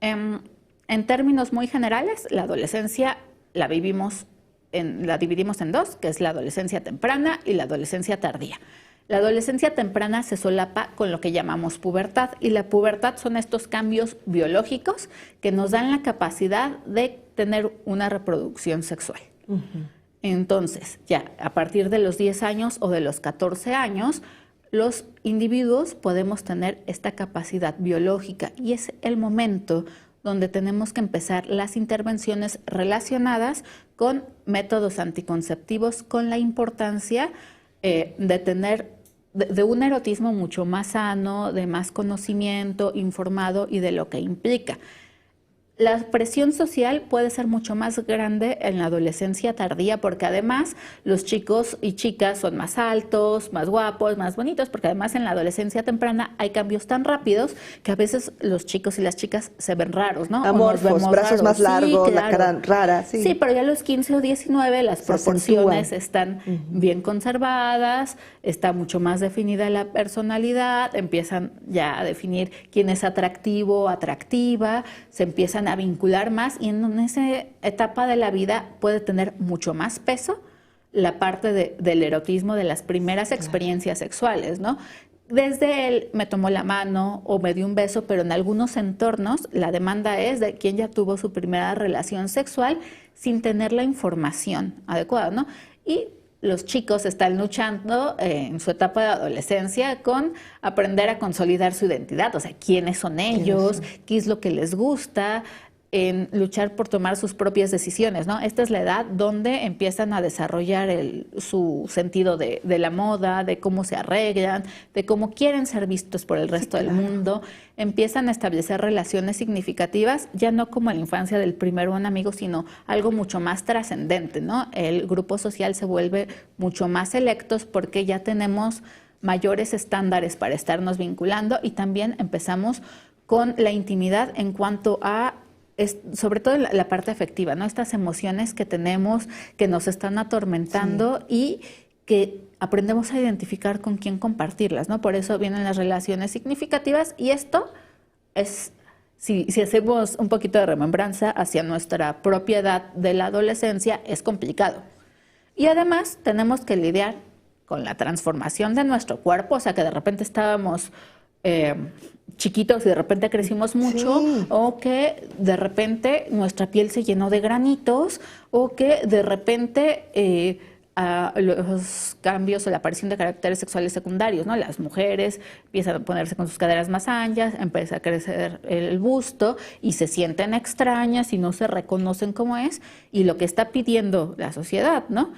En términos muy generales, la adolescencia la dividimos en dos, que es la adolescencia temprana y la adolescencia tardía. La adolescencia temprana se solapa con lo que llamamos pubertad y la pubertad son estos cambios biológicos que nos dan la capacidad de tener una reproducción sexual. Entonces, ya a partir de los 10 años o de los 14 años, los individuos podemos tener esta capacidad biológica y es el momento donde tenemos que empezar las intervenciones relacionadas con métodos anticonceptivos, con la importancia de tener de un erotismo mucho más sano, de más conocimiento, informado y de lo que implica. La presión social puede ser mucho más grande en la adolescencia tardía porque además los chicos y chicas son más altos, más guapos, más bonitos, porque además en la adolescencia temprana hay cambios tan rápidos que a veces los chicos y las chicas se ven raros, ¿no? Amorfos, brazos más largos, sí, claro. la cara rara. Sí. Sí, pero ya a los 15 o 19 las Se proporciones acentúan. están bien conservadas, está mucho más definida la personalidad, empiezan ya a definir quién es atractivo, atractiva, se empiezan a vincular más y en esa etapa de la vida puede tener mucho más peso la parte del erotismo de las primeras experiencias sexuales, ¿no? Desde él me tomó la mano o me dio un beso, pero en algunos entornos la demanda es de quien ya tuvo su primera relación sexual sin tener la información adecuada, ¿no? Y los chicos están luchando en su etapa de adolescencia con aprender a consolidar su identidad, o sea, quiénes son ellos, qué es lo que les gusta, en luchar por tomar sus propias decisiones, ¿no? Esta es la edad donde empiezan a desarrollar su sentido de la moda, de cómo se arreglan, de cómo quieren ser vistos por el resto del mundo. Empiezan a establecer relaciones significativas, ya no como en la infancia del primer buen amigo, sino algo mucho más trascendente, ¿no? El grupo social se vuelve mucho más selectos porque ya tenemos mayores estándares para estarnos vinculando y también empezamos con la intimidad en cuanto a sobre todo la parte afectiva, ¿no? Estas emociones que tenemos, que nos están atormentando y que aprendemos a identificar con quién compartirlas, ¿no? Por eso vienen las relaciones significativas y esto es, si hacemos un poquito de remembranza hacia nuestra propia edad de la adolescencia, es complicado. Y además tenemos que lidiar con la transformación de nuestro cuerpo, o sea, que de repente estábamos chiquitos y de repente crecimos mucho, o que de repente nuestra piel se llenó de granitos, o que de repente los cambios o la aparición de caracteres sexuales secundarios, ¿no? Las mujeres empiezan a ponerse con sus caderas más anchas, empieza a crecer el busto y se sienten extrañas y no se reconocen como es, y lo que está pidiendo la sociedad, ¿no?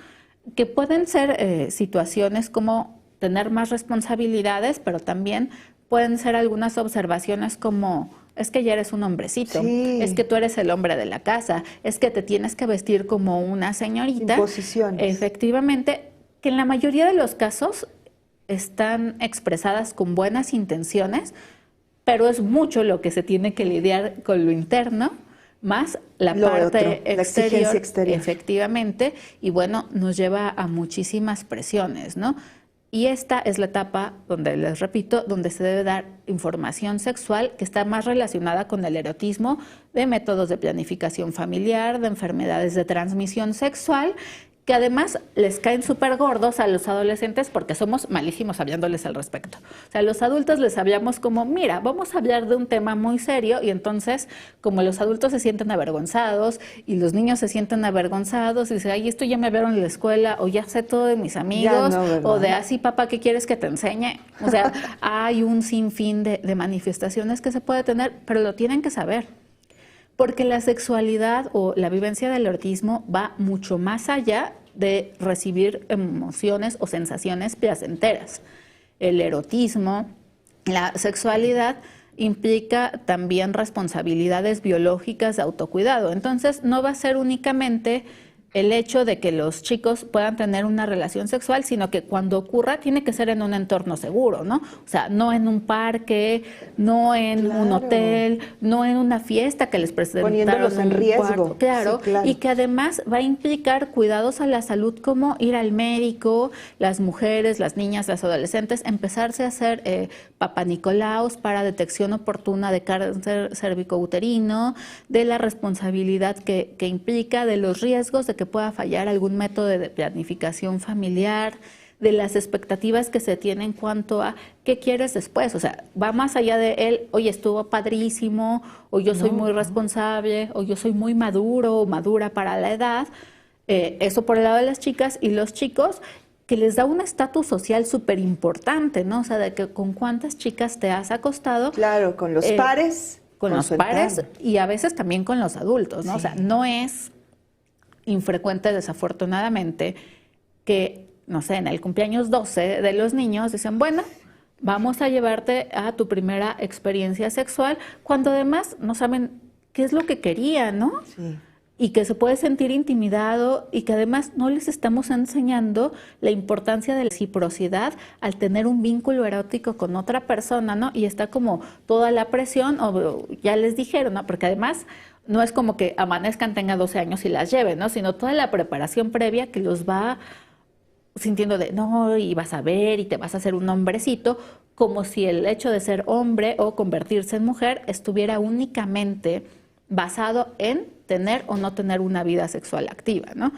Que pueden ser situaciones como tener más responsabilidades, pero también pueden ser algunas observaciones como, es que ya eres un hombrecito, es que tú eres el hombre de la casa, es que te tienes que vestir como una señorita. Imposiciones. Efectivamente, que en la mayoría de los casos están expresadas con buenas intenciones, pero es mucho lo que se tiene que lidiar con lo interno, más la parte exterior, efectivamente, y bueno, nos lleva a muchísimas presiones, ¿no? Y esta es la etapa donde, les repito, donde se debe dar información sexual que está más relacionada con el erotismo, de métodos de planificación familiar, de enfermedades de transmisión sexual, que además les caen súper gordos a los adolescentes porque somos malísimos hablándoles al respecto. O sea, los adultos les hablamos como, mira, vamos a hablar de un tema muy serio, y entonces, como los adultos se sienten avergonzados y los niños se sienten avergonzados y dicen, ay, esto ya me vieron en la escuela, o ya sé todo de mis amigos, no, o de así, papá, ¿qué quieres que te enseñe? O sea, hay un sinfín de manifestaciones que se puede tener, pero lo tienen que saber. Porque la sexualidad o la vivencia del erotismo va mucho más allá de recibir emociones o sensaciones placenteras. El erotismo, la sexualidad, implica también responsabilidades biológicas de autocuidado. Entonces, no va a ser únicamente el hecho de que los chicos puedan tener una relación sexual, sino que cuando ocurra tiene que ser en un entorno seguro, ¿no? O sea, no en un parque, no en un hotel, no en una fiesta que les presentaron poniéndolos en riesgo. Claro, y que además va a implicar cuidados a la salud como ir al médico, las mujeres, las niñas, las adolescentes, empezarse a hacer papanicolaos para detección oportuna de cáncer cervicouterino, de la responsabilidad que implica, de los riesgos de que pueda fallar algún método de planificación familiar, de las expectativas que se tienen en cuanto a qué quieres después. O sea, va más allá de él, oye, estuvo padrísimo, o yo soy muy responsable, o yo soy muy maduro o madura para la edad. Eso por el lado de las chicas, y los chicos, que les da un estatus social súper importante, ¿no? O sea, de que con cuántas chicas te has acostado. Claro, con los pares. Con los pares y a veces también con los adultos, ¿no? Sí. O sea, no es infrecuente, desafortunadamente, que, no sé, en el cumpleaños 12 de los niños dicen, bueno, vamos a llevarte a tu primera experiencia sexual, cuando además no saben qué es lo que quería, ¿no? Sí. Y que se puede sentir intimidado y que además no les estamos enseñando la importancia de la reciprocidad al tener un vínculo erótico con otra persona, ¿no? Y está como toda la presión, o ya les dijeron, ¿no? Porque además no es como que amanezcan, tengan 12 años y las lleven, ¿no? Sino toda la preparación previa que los va sintiendo de, no, y vas a ver y te vas a hacer un hombrecito, como si el hecho de ser hombre o convertirse en mujer estuviera únicamente basado en tener o no tener una vida sexual activa, ¿no?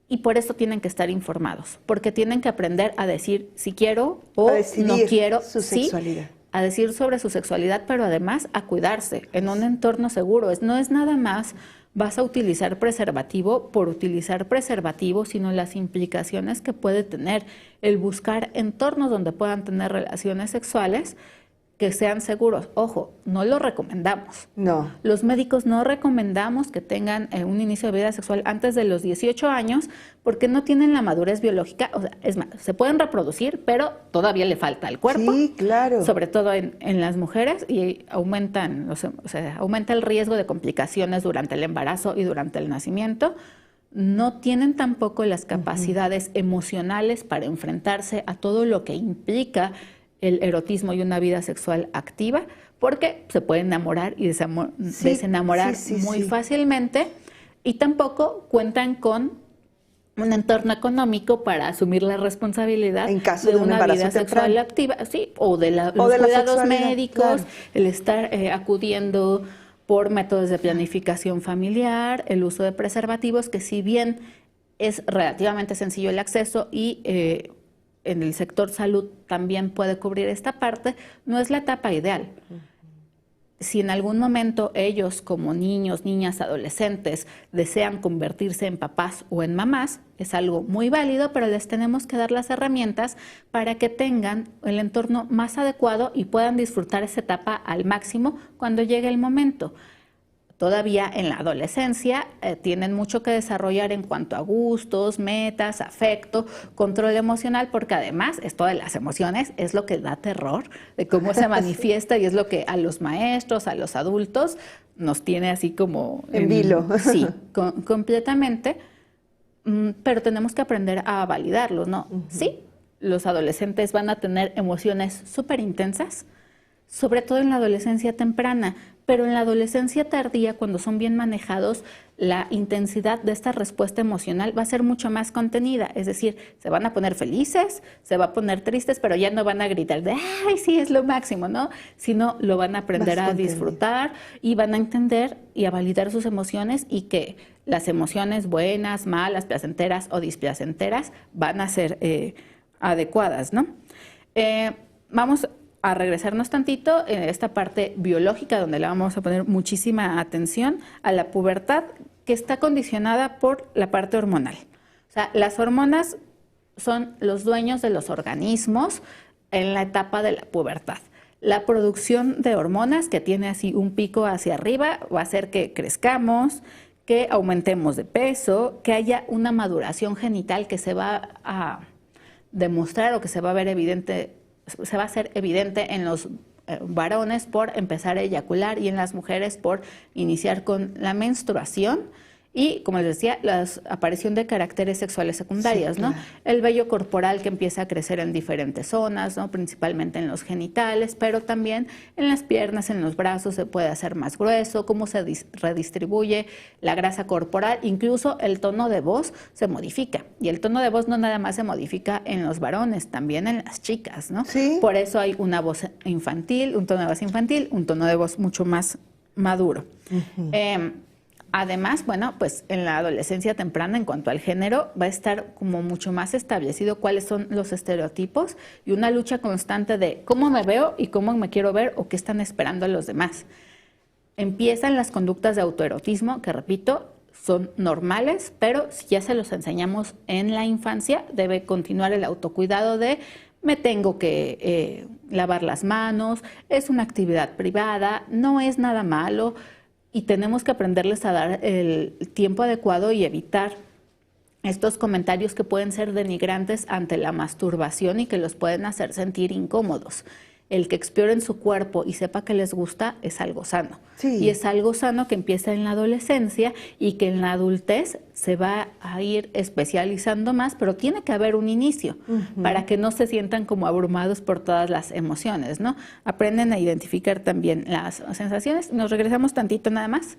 Y por eso tienen que estar informados, porque tienen que aprender a decir si quiero o no quiero, su sexualidad. A decir sobre su sexualidad, pero además a cuidarse en un entorno seguro. No es nada más vas a utilizar preservativo por utilizar preservativo, sino las implicaciones que puede tener el buscar entornos donde puedan tener relaciones sexuales que sean seguros. Ojo, no lo recomendamos. No. Los médicos no recomendamos que tengan un inicio de vida sexual antes de los 18 años porque no tienen la madurez biológica. O sea, es más, se pueden reproducir, pero todavía le falta al cuerpo. Sí, claro. Sobre todo en las mujeres, y aumenta el riesgo de complicaciones durante el embarazo y durante el nacimiento. No tienen tampoco las capacidades emocionales para enfrentarse a todo lo que implica el erotismo y una vida sexual activa, porque se pueden enamorar y desenamorar muy fácilmente, y tampoco cuentan con un entorno económico para asumir la responsabilidad en caso de un una embarazo vida sexual temprano. activa, sí, o de los cuidados médicos, claro. el estar acudiendo por métodos de planificación familiar, el uso de preservativos, que si bien es relativamente sencillo el acceso y en el sector salud también puede cubrir esta parte, no es la etapa ideal. Si en algún momento ellos, como niños, niñas, adolescentes, desean convertirse en papás o en mamás, es algo muy válido, pero les tenemos que dar las herramientas para que tengan el entorno más adecuado y puedan disfrutar esa etapa al máximo cuando llegue el momento. Todavía en la adolescencia tienen mucho que desarrollar en cuanto a gustos, metas, afecto, control emocional, porque además esto de las emociones es lo que da terror, de cómo se manifiesta y es lo que a los maestros, a los adultos, nos tiene así como en vilo. Sí, completamente, pero tenemos que aprender a validarlo, ¿no? Sí, los adolescentes van a tener emociones súper intensas, sobre todo en la adolescencia temprana, pero en la adolescencia tardía, cuando son bien manejados, la intensidad de esta respuesta emocional va a ser mucho más contenida. Es decir, se van a poner felices, se van a poner tristes, pero ya no van a gritar de ¡ay, sí, es lo máximo!, ¿no? Sino lo van a aprender a disfrutar y van a entender y a validar sus emociones, y que las emociones buenas, malas, placenteras o displacenteras van a ser adecuadas, ¿no? Vamos a regresarnos tantito en esta parte biológica, donde le vamos a poner muchísima atención a la pubertad, que está condicionada por la parte hormonal. O sea, las hormonas son los dueños de los organismos en la etapa de la pubertad. La producción de hormonas, que tiene así un pico hacia arriba, va a hacer que crezcamos, que aumentemos de peso, que haya una maduración genital que se va a demostrar o que se va a ver evidente, se va a hacer evidente en los varones por empezar a eyacular y en las mujeres por iniciar con la menstruación. Y, como les decía, la aparición de caracteres sexuales secundarios, sí, claro, ¿no? El vello corporal que empieza a crecer en diferentes zonas, ¿no? Principalmente en los genitales, pero también en las piernas, en los brazos se puede hacer más grueso, cómo se redistribuye la grasa corporal, incluso el tono de voz se modifica. Y el tono de voz no nada más se modifica en los varones, también en las chicas, ¿no? Sí. Por eso hay una voz infantil, un tono de voz infantil, un tono de voz mucho más maduro. Además, bueno, pues en la adolescencia temprana, en cuanto al género, va a estar como mucho más establecido cuáles son los estereotipos y una lucha constante de cómo me veo y cómo me quiero ver o qué están esperando los demás. Empiezan las conductas de autoerotismo, que repito, son normales, pero si ya se los enseñamos en la infancia, debe continuar el autocuidado de me tengo que lavar las manos, es una actividad privada, no es nada malo. Y tenemos que aprenderles a dar el tiempo adecuado y evitar estos comentarios que pueden ser denigrantes ante la masturbación y que los pueden hacer sentir incómodos. el que exploren su cuerpo y sepa que les gusta es algo sano. Sí. Y es algo sano que empieza en la adolescencia y que en la adultez se va a ir especializando más, pero tiene que haber un inicio para que no se sientan como abrumados por todas las emociones, ¿no? Aprenden a identificar también las sensaciones. Nos regresamos tantito nada más.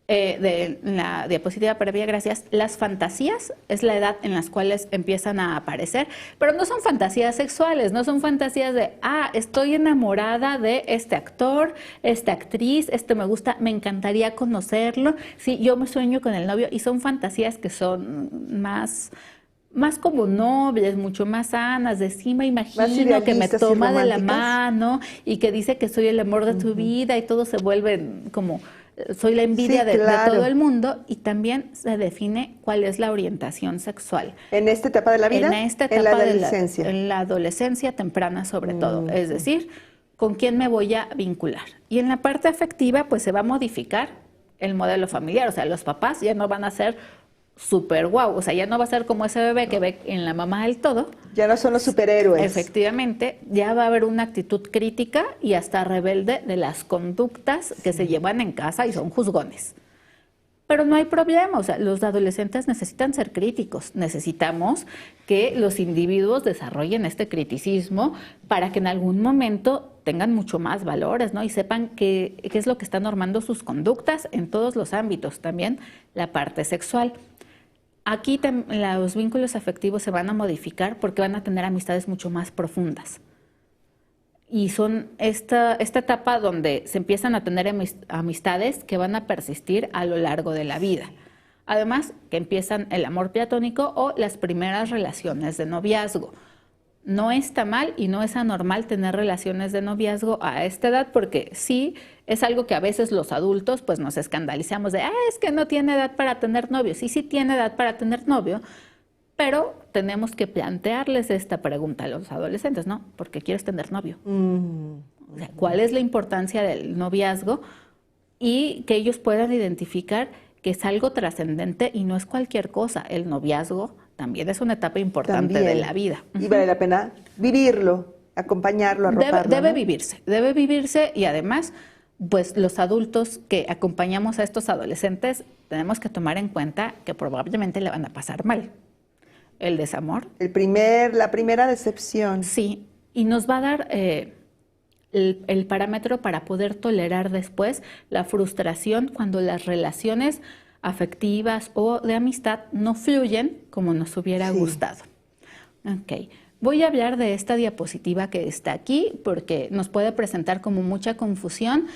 De la diapositiva previa, gracias. Las fantasías es la edad en las cuales empiezan a aparecer, pero no son fantasías sexuales, no son fantasías de, estoy enamorada de este actor, esta actriz, me gusta, me encantaría conocerlo, sí, yo me sueño con el novio, y son fantasías que son más como nobles, mucho más sanas, de sí me imagino que me toma de la mano y que dice que soy el amor de tu vida, y todo se vuelve como... Soy la envidia de todo el mundo, y también se define cuál es la orientación sexual. ¿En esta etapa de la vida? En esta etapa en la adolescencia. En la adolescencia temprana sobre todo, es decir, con quién me voy a vincular. Y en la parte afectiva pues se va a modificar el modelo familiar, o sea, los papás ya no van a ser súper guau, o sea, ya no va a ser como ese bebé que ve en la mamá del todo. Ya no son los superhéroes. Efectivamente, ya va a haber una actitud crítica y hasta rebelde de las conductas que se llevan en casa y son juzgones. Pero no hay problema, o sea, los adolescentes necesitan ser críticos, necesitamos que los individuos desarrollen este criticismo para que en algún momento tengan mucho más valores, ¿no? Y sepan qué es lo que está normando sus conductas en todos los ámbitos, también la parte sexual. Aquí los vínculos afectivos se van a modificar porque van a tener amistades mucho más profundas. Y son esta etapa donde se empiezan a tener amistades que van a persistir a lo largo de la vida. Además, que empiezan el amor platónico o las primeras relaciones de noviazgo. No está mal y no es anormal tener relaciones de noviazgo a esta edad, porque sí es algo que a veces los adultos pues nos escandalizamos de, es que no tiene edad para tener novio. Sí tiene edad para tener novio, pero tenemos que plantearles esta pregunta a los adolescentes, ¿no? ¿Por qué quieres tener novio? O sea, ¿cuál es la importancia del noviazgo? Y que ellos puedan identificar que es algo trascendente y no es cualquier cosa. El noviazgo también es una etapa importante de la vida. Y vale la pena vivirlo, acompañarlo, arroparlo. Debe vivirse, y además, pues los adultos que acompañamos a estos adolescentes tenemos que tomar en cuenta que probablemente le van a pasar mal. El desamor. La primera decepción. Sí, y nos va a dar el parámetro para poder tolerar después la frustración cuando las relaciones afectivas o de amistad no fluyen como nos hubiera gustado. Ok, voy a hablar de esta diapositiva que está aquí porque nos puede presentar como mucha confusión,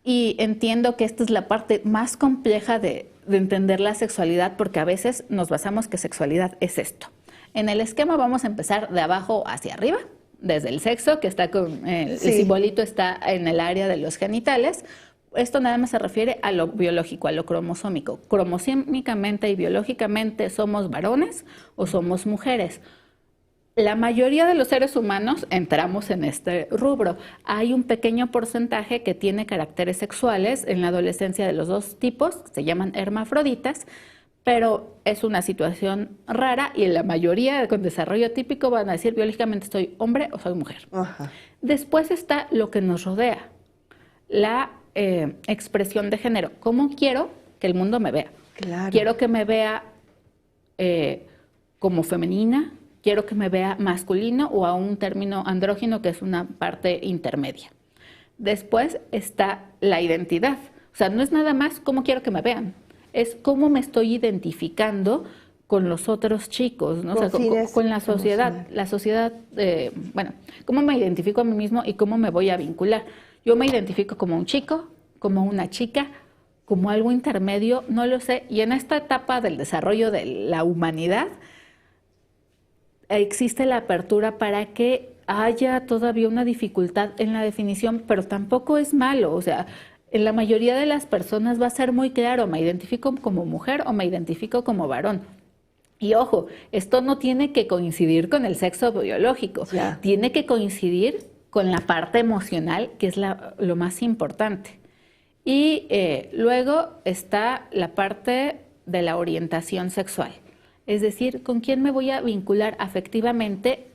y entiendo que esta es la parte más compleja de entender la sexualidad, porque a veces nos basamos que sexualidad es esto. En el esquema vamos a empezar de abajo hacia arriba, desde el sexo, que está con el simbolito está en el área de los genitales. Esto nada más se refiere a lo biológico, a lo cromosómico. Cromosómicamente y biológicamente somos varones o somos mujeres. La mayoría de los seres humanos entramos en este rubro. Hay un pequeño porcentaje que tiene caracteres sexuales en la adolescencia de los dos tipos, se llaman hermafroditas, pero es una situación rara y en la mayoría con desarrollo típico van a decir biológicamente soy hombre o soy mujer. Ajá. Después está lo que nos rodea, la expresión de género. ¿Cómo quiero que el mundo me vea? Claro. Quiero que me vea como femenina, quiero que me vea masculino o a un término andrógino que es una parte intermedia. Después está la identidad. O sea, no es nada más cómo quiero que me vean, es cómo me estoy identificando con los otros chicos, ¿no? O sea, con la sociedad. La sociedad, cómo me identifico a mí mismo y cómo me voy a vincular. Yo me identifico como un chico, como una chica, como algo intermedio, no lo sé. Y en esta etapa del desarrollo de la humanidad existe la apertura para que haya todavía una dificultad en la definición, pero tampoco es malo. O sea, en la mayoría de las personas va a ser muy claro, me identifico como mujer o me identifico como varón. Y ojo, esto no tiene que coincidir con el sexo biológico, tiene que coincidir con la parte emocional, que es lo más importante. Y luego está la parte de la orientación sexual, es decir, con quién me voy a vincular afectivamente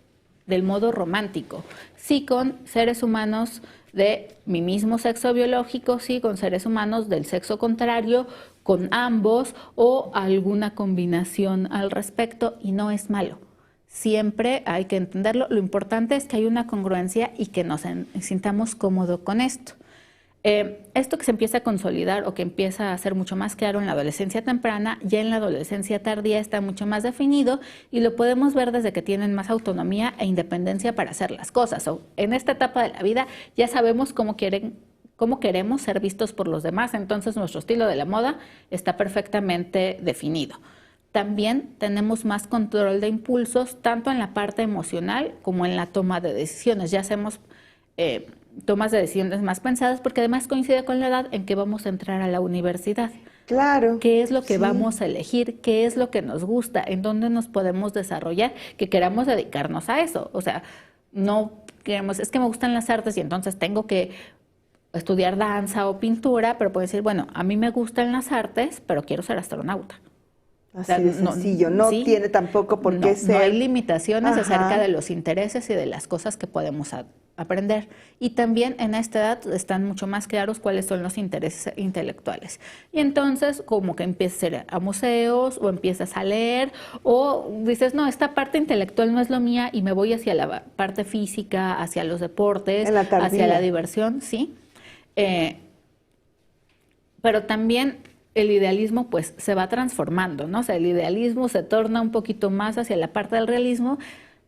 del modo romántico, sí con seres humanos de mi mismo sexo biológico, sí con seres humanos del sexo contrario, con ambos o alguna combinación al respecto, y no es malo. Siempre hay que entenderlo. Lo importante es que hay una congruencia y que nos sintamos cómodos con esto. Esto que se empieza a consolidar o que empieza a ser mucho más claro en la adolescencia temprana, ya en la adolescencia tardía está mucho más definido y lo podemos ver desde que tienen más autonomía e independencia para hacer las cosas. O en esta etapa de la vida ya sabemos cómo queremos ser vistos por los demás, entonces nuestro estilo de la moda está perfectamente definido. También tenemos más control de impulsos, tanto en la parte emocional como en la toma de decisiones. Ya hacemos tomas de decisiones más pensadas, porque además coincide con la edad en que vamos a entrar a la universidad. Claro. ¿Qué es lo que sí. vamos a elegir? ¿Qué es lo que nos gusta? ¿En dónde nos podemos desarrollar? Que queramos dedicarnos a eso. O sea, no queremos, es que me gustan las artes y entonces tengo que estudiar danza o pintura, pero puedo decir, bueno, a mí me gustan las artes, pero quiero ser astronauta. Así de sencillo, no ¿sí? tiene tampoco por qué ser. No hay limitaciones Ajá. acerca de los intereses y de las cosas que podemos aprender. Y también en esta edad están mucho más claros cuáles son los intereses intelectuales. Y entonces como que empiezas a ir a museos o empiezas a leer o dices, no, esta parte intelectual no es lo mía y me voy hacia la parte física, hacia los deportes, hacia la diversión, ¿sí? Pero también el idealismo pues se va transformando, ¿no? O sea, el idealismo se torna un poquito más hacia la parte del realismo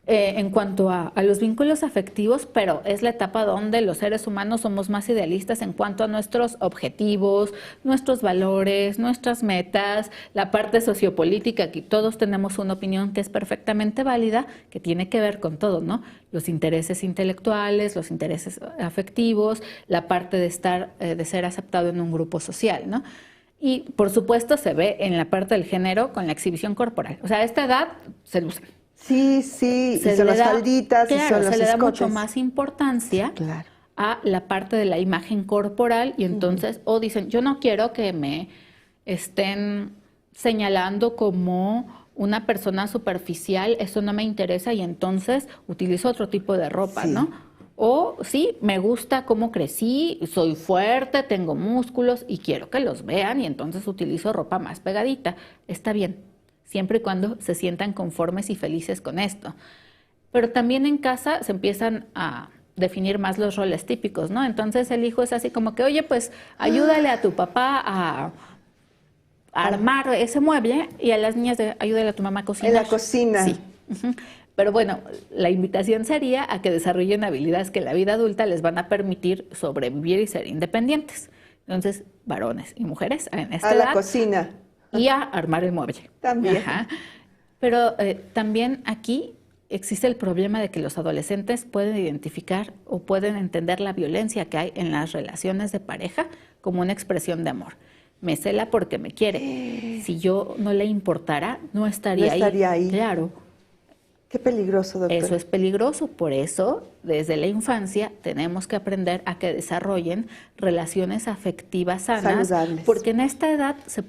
en cuanto a los vínculos afectivos, pero es la etapa donde los seres humanos somos más idealistas en cuanto a nuestros objetivos, nuestros valores, nuestras metas, la parte sociopolítica, que todos tenemos una opinión que es perfectamente válida, que tiene que ver con todo, ¿no? Los intereses intelectuales, los intereses afectivos, la parte de de ser aceptado en un grupo social, ¿no? Y, por supuesto, se ve en la parte del género con la exhibición corporal. O sea, a esta edad se lucen. Sí, y son las falditas, y son los se le da escotes. mucho más importancia a la parte de la imagen corporal y entonces, o dicen, yo no quiero que me estén señalando como una persona superficial, eso no me interesa y entonces utilizo otro tipo de ropa, ¿no? O sí, me gusta cómo crecí, soy fuerte, tengo músculos y quiero que los vean y entonces utilizo ropa más pegadita. Está bien, siempre y cuando se sientan conformes y felices con esto. Pero también en casa se empiezan a definir más los roles típicos, ¿no? Entonces el hijo es así como que, oye, pues ayúdale a tu papá a armar ese mueble y a las niñas ayúdale a tu mamá a cocinar. En la cocina. Sí. Pero bueno, la invitación sería a que desarrollen habilidades que en la vida adulta les van a permitir sobrevivir y ser independientes. Entonces, varones y mujeres en esta edad. A la cocina. Y a armar el mueble. También. Ajá. Pero también aquí existe el problema de que los adolescentes pueden identificar o pueden entender la violencia que hay en las relaciones de pareja como una expresión de amor. Me cela porque me quiere. Si yo no le importara, no estaría ahí. Claro. Qué peligroso, doctora. Eso es peligroso, por eso desde la infancia tenemos que aprender a que desarrollen relaciones afectivas sanas, saludables. Porque en esta edad se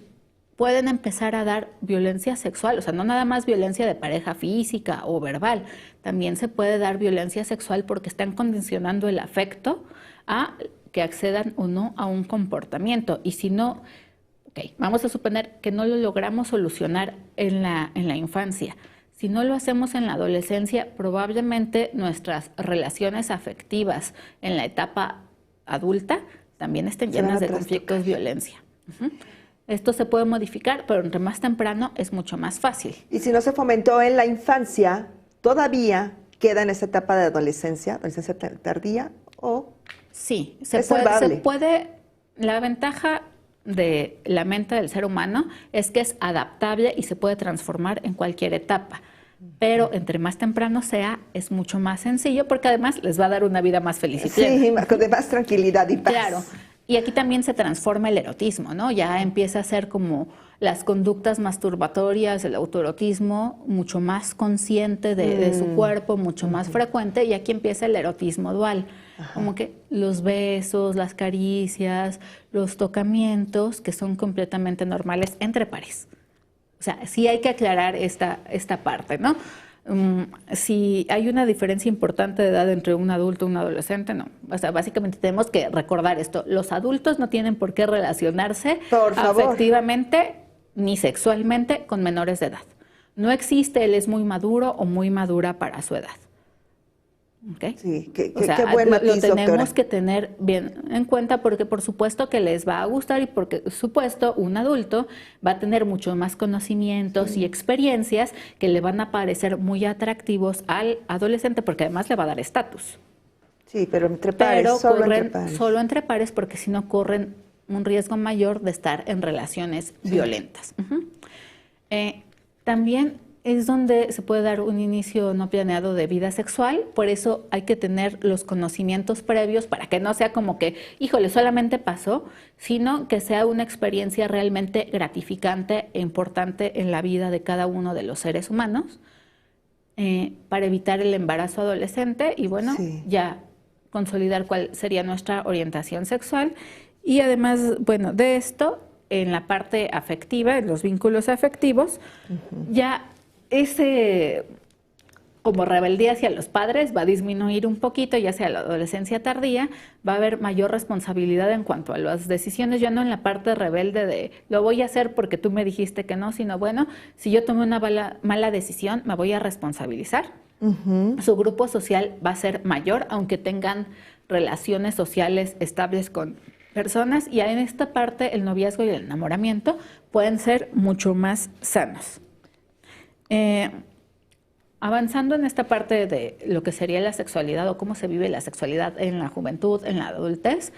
pueden empezar a dar violencia sexual, o sea, no nada más violencia de pareja física o verbal, también se puede dar violencia sexual porque están condicionando el afecto a que accedan o no a un comportamiento. Y si no, vamos a suponer que no lo logramos solucionar en la infancia. Si no lo hacemos en la adolescencia, probablemente nuestras relaciones afectivas en la etapa adulta también estén llenas de conflictos y violencia. Esto se puede modificar, pero entre más temprano es mucho más fácil. Y si no se fomentó en la infancia, todavía queda en esa etapa de adolescencia tardía o... Sí, se puede. La ventaja de la mente del ser humano es que es adaptable y se puede transformar en cualquier etapa. Pero entre más temprano sea, es mucho más sencillo porque además les va a dar una vida más feliz y plena. Sí, de más tranquilidad y paz. Claro. Y aquí también se transforma el erotismo, ¿no? Ya empieza a ser como las conductas masturbatorias, el autoerotismo, mucho más consciente de su cuerpo, mucho más frecuente, y aquí empieza el erotismo dual. Como que los besos, las caricias, los tocamientos, que son completamente normales entre pares. O sea, sí hay que aclarar esta parte, ¿no? Si hay una diferencia importante de edad entre un adulto y un adolescente, no. O sea, básicamente tenemos que recordar esto. Los adultos no tienen por qué relacionarse afectivamente ni sexualmente con menores de edad. No existe él es muy maduro o muy madura para su edad. ¿Okay? Sí, qué lo buen matiz, tenemos doctora. que tener bien en cuenta porque por supuesto que les va a gustar y porque por supuesto un adulto va a tener mucho más conocimientos y experiencias que le van a parecer muy atractivos al adolescente porque además le va a dar estatus. Sí, pero entre pares, Solo entre pares porque si no corren un riesgo mayor de estar en relaciones violentas. También es donde se puede dar un inicio no planeado de vida sexual, por eso hay que tener los conocimientos previos para que no sea como que, híjole, solamente pasó, sino que sea una experiencia realmente gratificante e importante en la vida de cada uno de los seres humanos, para evitar el embarazo adolescente y bueno, ya consolidar cuál sería nuestra orientación sexual. Y además, bueno, de esto, en la parte afectiva, en los vínculos afectivos, ya ese como rebeldía hacia los padres va a disminuir un poquito, ya sea la adolescencia tardía, va a haber mayor responsabilidad en cuanto a las decisiones, ya no en la parte rebelde de lo voy a hacer porque tú me dijiste que no, sino bueno, si yo tomé una mala decisión, me voy a responsabilizar. Su grupo social va a ser mayor, aunque tengan relaciones sociales estables con personas, y en esta parte el noviazgo y el enamoramiento pueden ser mucho más sanos. Avanzando en esta parte de lo que sería la sexualidad o cómo se vive la sexualidad en la juventud, en la adultez,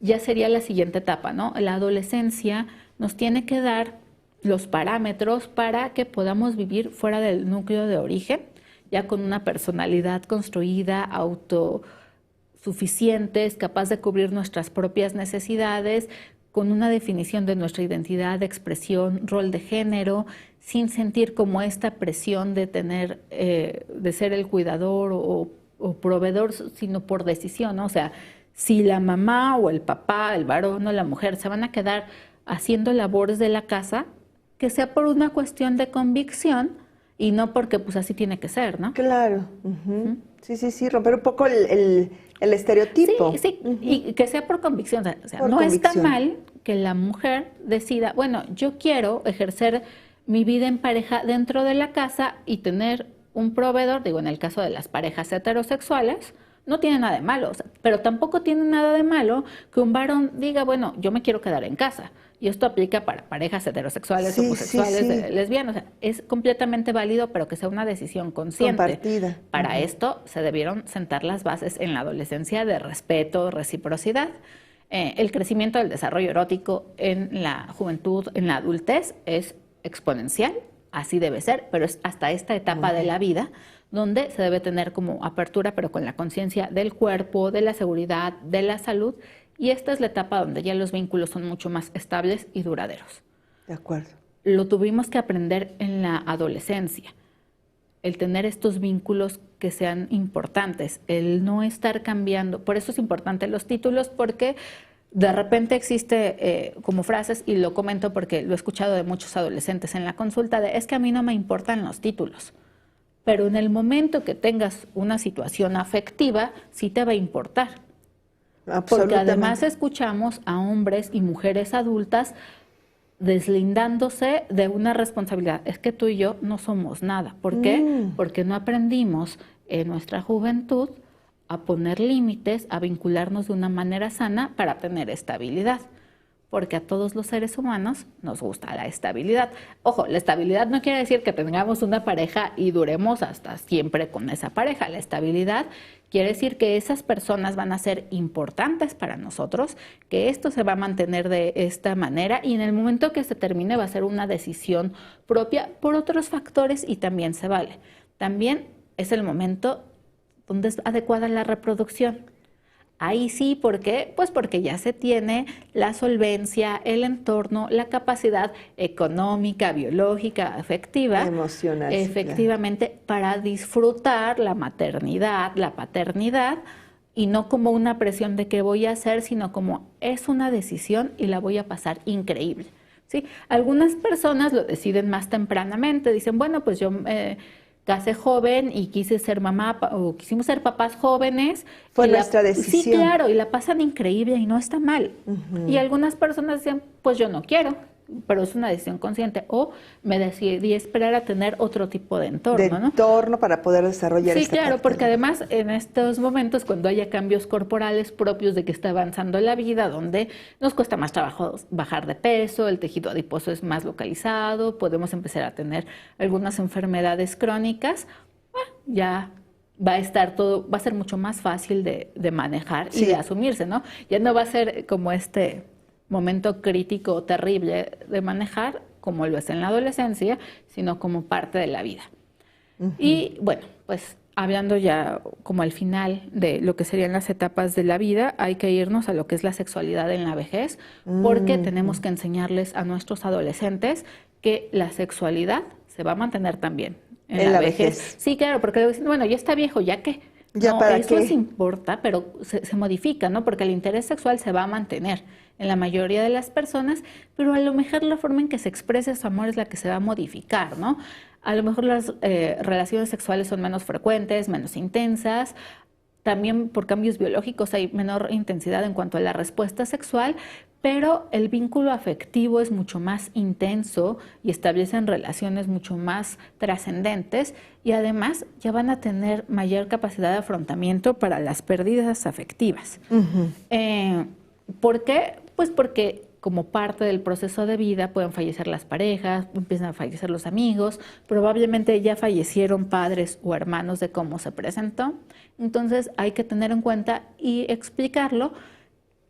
ya sería la siguiente etapa, ¿no? La adolescencia nos tiene que dar los parámetros para que podamos vivir fuera del núcleo de origen, ya con una personalidad construida, autosuficientes, capaz de cubrir nuestras propias necesidades, con una definición de nuestra identidad, expresión, rol de género, sin sentir como esta presión de tener, de ser el cuidador o proveedor, sino por decisión, ¿no? O sea, si la mamá o el papá, el varón o la mujer se van a quedar haciendo labores de la casa, que sea por una cuestión de convicción y no porque pues así tiene que ser, ¿no? Claro. Sí, romper un poco el estereotipo. Sí, y que sea por convicción. O sea, no está mal que la mujer decida, bueno, yo quiero ejercer mi vida en pareja dentro de la casa y tener un proveedor, digo, en el caso de las parejas heterosexuales, no tiene nada de malo, o sea, pero tampoco tiene nada de malo que un varón diga, bueno, yo me quiero quedar en casa. Y esto aplica para parejas heterosexuales, homosexuales, lesbianas. O sea, es completamente válido, pero que sea una decisión consciente. Compartida. Para esto se debieron sentar las bases en la adolescencia de respeto, reciprocidad. El crecimiento del desarrollo erótico en la juventud, en la adultez, es exponencial, así debe ser, pero es hasta esta etapa de la vida donde se debe tener como apertura, pero con la conciencia del cuerpo, de la seguridad, de la salud, y esta es la etapa donde ya los vínculos son mucho más estables y duraderos. De acuerdo. Lo tuvimos que aprender en la adolescencia, el tener estos vínculos que sean importantes, el no estar cambiando. Por eso es importante los títulos, porque de repente existe como frases, y lo comento porque lo he escuchado de muchos adolescentes en la consulta, de es que a mí no me importan los títulos, pero en el momento que tengas una situación afectiva, sí te va a importar. Porque además escuchamos a hombres y mujeres adultas deslindándose de una responsabilidad. Es que tú y yo no somos nada. ¿Por qué? Porque no aprendimos en nuestra juventud a poner límites, a vincularnos de una manera sana para tener estabilidad. Porque a todos los seres humanos nos gusta la estabilidad. Ojo, la estabilidad no quiere decir que tengamos una pareja y duremos hasta siempre con esa pareja. La estabilidad quiere decir que esas personas van a ser importantes para nosotros, que esto se va a mantener de esta manera y en el momento que se termine va a ser una decisión propia por otros factores y también se vale. También es el momento donde es adecuada la reproducción. Ahí sí, ¿por qué? Pues porque ya se tiene la solvencia, el entorno, la capacidad económica, biológica, afectiva, emocional, efectivamente, para disfrutar la maternidad, la paternidad, y no como una presión de qué voy a hacer, sino como es una decisión y la voy a pasar increíble. ¿Sí? Algunas personas lo deciden más tempranamente, dicen, bueno, pues yo casé joven y quise ser mamá o quisimos ser papás jóvenes. Fue nuestra decisión. Sí, claro, y la pasan increíble y no está mal. Y algunas personas decían, pues yo no quiero, pero es una decisión consciente. O me decidí esperar a tener otro tipo de entorno, ¿no? Entorno para poder desarrollar Sí, esta claro, parte, porque ¿no? además en estos momentos, cuando haya cambios corporales propios de que está avanzando la vida, donde nos cuesta más trabajo bajar de peso, el tejido adiposo es más localizado, podemos empezar a tener algunas enfermedades crónicas, ya va a estar todo, va a ser mucho más fácil de manejar y de asumirse, ¿no? Ya no va a ser como este momento crítico terrible de manejar, como lo es en la adolescencia, sino como parte de la vida. Y bueno, pues hablando ya como al final de lo que serían las etapas de la vida, hay que irnos a lo que es la sexualidad en la vejez, porque tenemos que enseñarles a nuestros adolescentes que la sexualidad se va a mantener también en la vejez. Sí, claro, porque luego dicen, bueno, ya está viejo, ¿ya qué? ¿Ya no, para eso qué? sí importa, pero se modifica, ¿no? Porque el interés sexual se va a mantener en la mayoría de las personas, pero a lo mejor la forma en que se expresa su amor es la que se va a modificar, ¿no? A lo mejor las relaciones sexuales son menos frecuentes, menos intensas. También por cambios biológicos hay menor intensidad en cuanto a la respuesta sexual, pero el vínculo afectivo es mucho más intenso y establecen relaciones mucho más trascendentes y además ya van a tener mayor capacidad de afrontamiento para las pérdidas afectivas. ¿Por qué? Pues porque como parte del proceso de vida pueden fallecer las parejas, empiezan a fallecer los amigos, probablemente ya fallecieron padres o hermanos de cómo se presentó. Entonces hay que tener en cuenta y explicarlo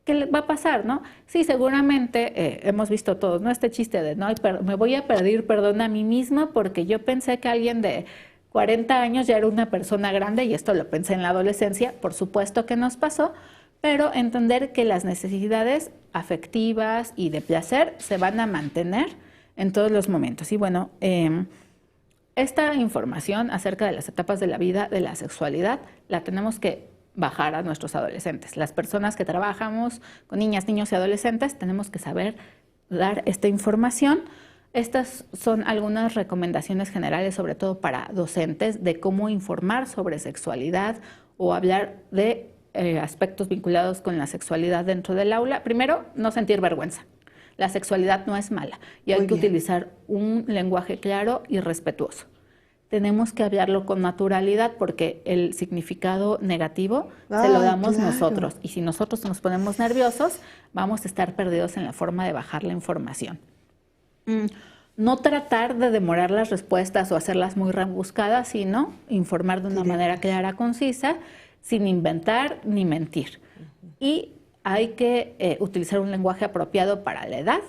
qué va a pasar, ¿no? Sí, seguramente hemos visto todos, ¿no? Este chiste de, no, me voy a pedir perdón a mí misma porque yo pensé que alguien de 40 años ya era una persona grande y esto lo pensé en la adolescencia, por supuesto que nos pasó, pero entender que las necesidades afectivas y de placer se van a mantener en todos los momentos. Y bueno, esta información acerca de las etapas de la vida, de la sexualidad, la tenemos que bajar a nuestros adolescentes. Las personas que trabajamos con niñas, niños y adolescentes tenemos que saber dar esta información. Estas son algunas recomendaciones generales, sobre todo para docentes, de cómo informar sobre sexualidad o hablar de aspectos vinculados con la sexualidad dentro del aula. Primero, no sentir vergüenza. La sexualidad no es mala y hay que utilizar un lenguaje claro y respetuoso. Tenemos que hablarlo con naturalidad porque el significado negativo se lo damos nosotros y si nosotros nos ponemos nerviosos vamos a estar perdidos en la forma de bajar la información. No tratar de demorar las respuestas o hacerlas muy rebuscadas, sino informar de una manera clara, concisa, sin inventar ni mentir. Y hay que utilizar un lenguaje apropiado para la edad,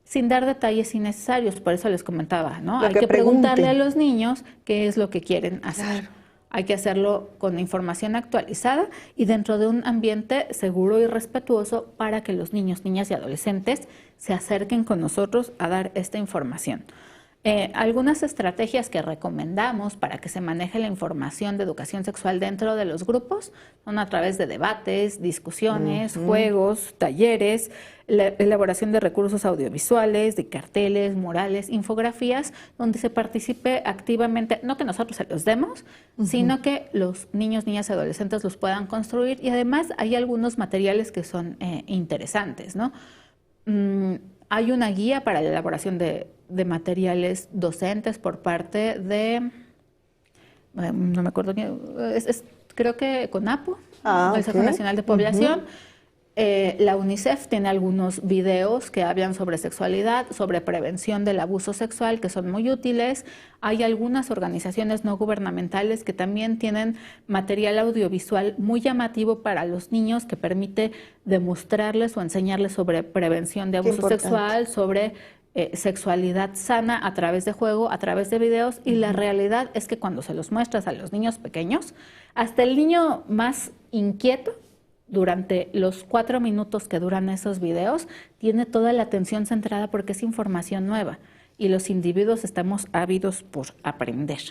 sin dar detalles innecesarios. Por eso les comentaba, ¿no? Hay que preguntarle a los niños qué es lo que quieren hacer. Claro. Hay que hacerlo con información actualizada y dentro de un ambiente seguro y respetuoso para que los niños, niñas y adolescentes se acerquen con nosotros a dar esta información. Algunas estrategias que recomendamos para que se maneje la información de educación sexual dentro de los grupos son a través de debates, discusiones, juegos, talleres, la elaboración de recursos audiovisuales, de carteles, murales, infografías, donde se participe activamente, no que nosotros se los demos, sino que los niños, niñas y adolescentes los puedan construir y además hay algunos materiales que son interesantes, ¿no? Hay una guía para la elaboración de materiales docentes por parte de, no me acuerdo, creo que CONAPO, el Consejo Nacional de Población. La UNICEF tiene algunos videos que hablan sobre sexualidad, sobre prevención del abuso sexual, que son muy útiles. Hay algunas organizaciones no gubernamentales que también tienen material audiovisual muy llamativo para los niños que permite demostrarles o enseñarles sobre prevención de abuso sexual, sobre sexualidad sana a través de juego, a través de videos. Y la realidad es que cuando se los muestras a los niños pequeños, hasta el niño más inquieto, durante los 4 minutos que duran esos videos, tiene toda la atención centrada porque es información nueva y los individuos estamos ávidos por aprender,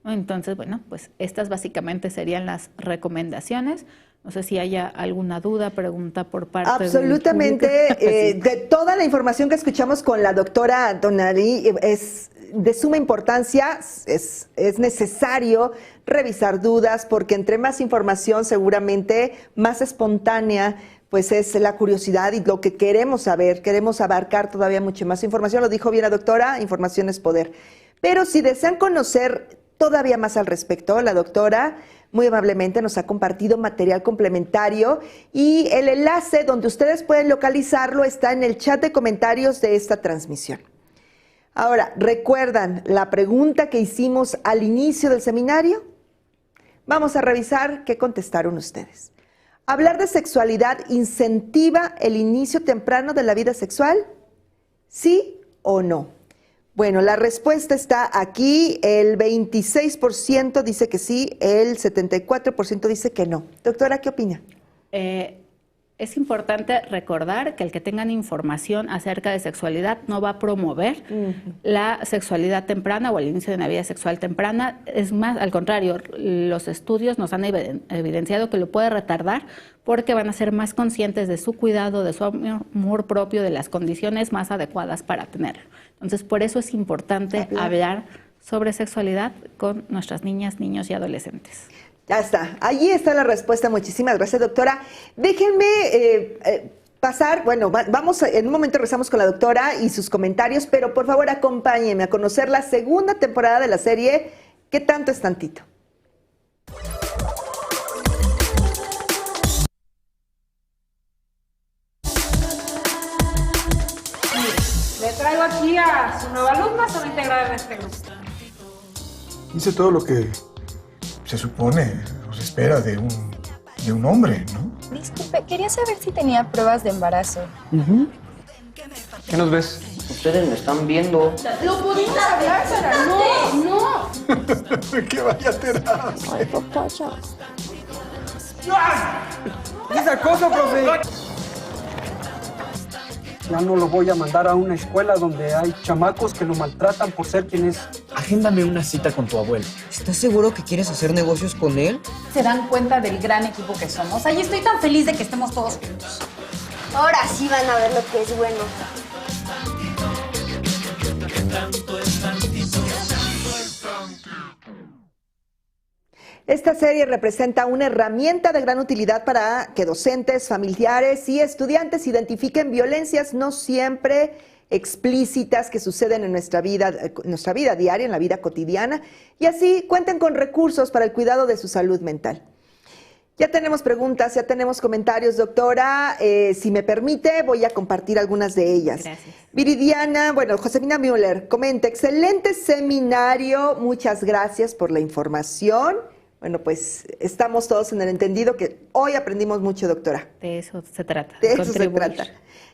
¿no? Entonces, bueno, pues estas básicamente serían las recomendaciones. No sé si haya alguna duda, pregunta por parte absolutamente, del público. De toda la información que escuchamos con la doctora Donali es de suma importancia, es necesario revisar dudas, porque entre más información seguramente más espontánea pues es la curiosidad y lo que queremos saber, queremos abarcar todavía mucho más información. Lo dijo bien la doctora, información es poder. Pero si desean conocer todavía más al respecto, la doctora muy amablemente nos ha compartido material complementario y el enlace donde ustedes pueden localizarlo está en el chat de comentarios de esta transmisión. Ahora, ¿recuerdan la pregunta que hicimos al inicio del seminario? Vamos a revisar qué contestaron ustedes. ¿Hablar de sexualidad incentiva el inicio temprano de la vida sexual? ¿Sí o no? Bueno, la respuesta está aquí. El 26% dice que sí, el 74% dice que no. Doctora, ¿qué opina? Es importante recordar que el que tengan información acerca de sexualidad no va a promover la sexualidad temprana o el inicio de una vida sexual temprana. Es más, al contrario, los estudios nos han evidenciado que lo puede retardar porque van a ser más conscientes de su cuidado, de su amor propio, de las condiciones más adecuadas para tenerlo. Entonces, por eso es importante hablar sobre sexualidad con nuestras niñas, niños y adolescentes. Ya está, allí está la respuesta. Muchísimas gracias, doctora. Déjenme pasar, bueno, vamos, en un momento regresamos con la doctora y sus comentarios, pero por favor acompáñenme a conocer la segunda temporada de la serie ¿Qué tanto es tantito? Le traigo aquí a su nueva alumna, se va a integrar en este grupo. Hice todo lo que se supone o se espera de un hombre, ¿no? Disculpe, quería saber si tenía pruebas de embarazo. ¿Qué nos ves? Ustedes me están viendo. ¡Lo pudimos hablar, Sara! ¡No! ¡Que vaya a terapia! Ay, papá, ya. ¿Es acoso, profe? Ya no lo voy a mandar a una escuela donde hay chamacos que lo maltratan por ser quien es. Agéndame una cita con tu abuelo. ¿Estás seguro que quieres hacer negocios con él? ¿Se dan cuenta del gran equipo que somos? Ay, estoy tan feliz de que estemos todos juntos. Ahora sí van a ver lo que es bueno. Esta serie representa una herramienta de gran utilidad para que docentes, familiares y estudiantes identifiquen violencias no siempre explícitas que suceden en nuestra vida diaria, en la vida cotidiana, y así cuenten con recursos para el cuidado de su salud mental. Ya tenemos preguntas, ya tenemos comentarios, doctora. Si me permite, voy a compartir algunas de ellas. Gracias. Viridiana, Josefina Müller comenta, excelente seminario, muchas gracias por la información. Bueno, pues estamos todos en el entendido que hoy aprendimos mucho, doctora. De eso se trata. De eso se trata.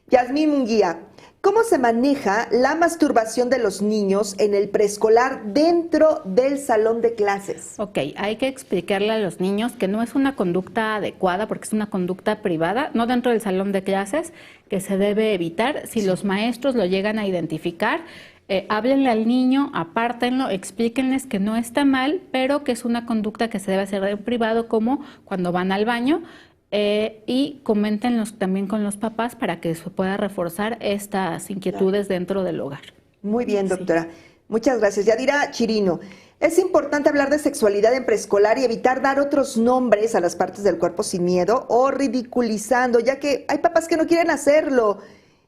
Yasmín Munguía, ¿cómo se maneja la masturbación de los niños en el preescolar dentro del salón de clases? Ok, hay que explicarle a los niños que no es una conducta adecuada porque es una conducta privada, no dentro del salón de clases, que se debe evitar. Si los maestros lo llegan a identificar, háblenle al niño, apártenlo, explíquenles que no está mal, pero que es una conducta que se debe hacer en privado, como cuando van al baño, y coméntenlos también con los papás para que se pueda reforzar estas inquietudes dentro del hogar. Muy bien, doctora. Sí. Muchas gracias. Yadira Chirino, es importante hablar de sexualidad en preescolar y evitar dar otros nombres a las partes del cuerpo sin miedo o ridiculizando, ya que hay papás que no quieren hacerlo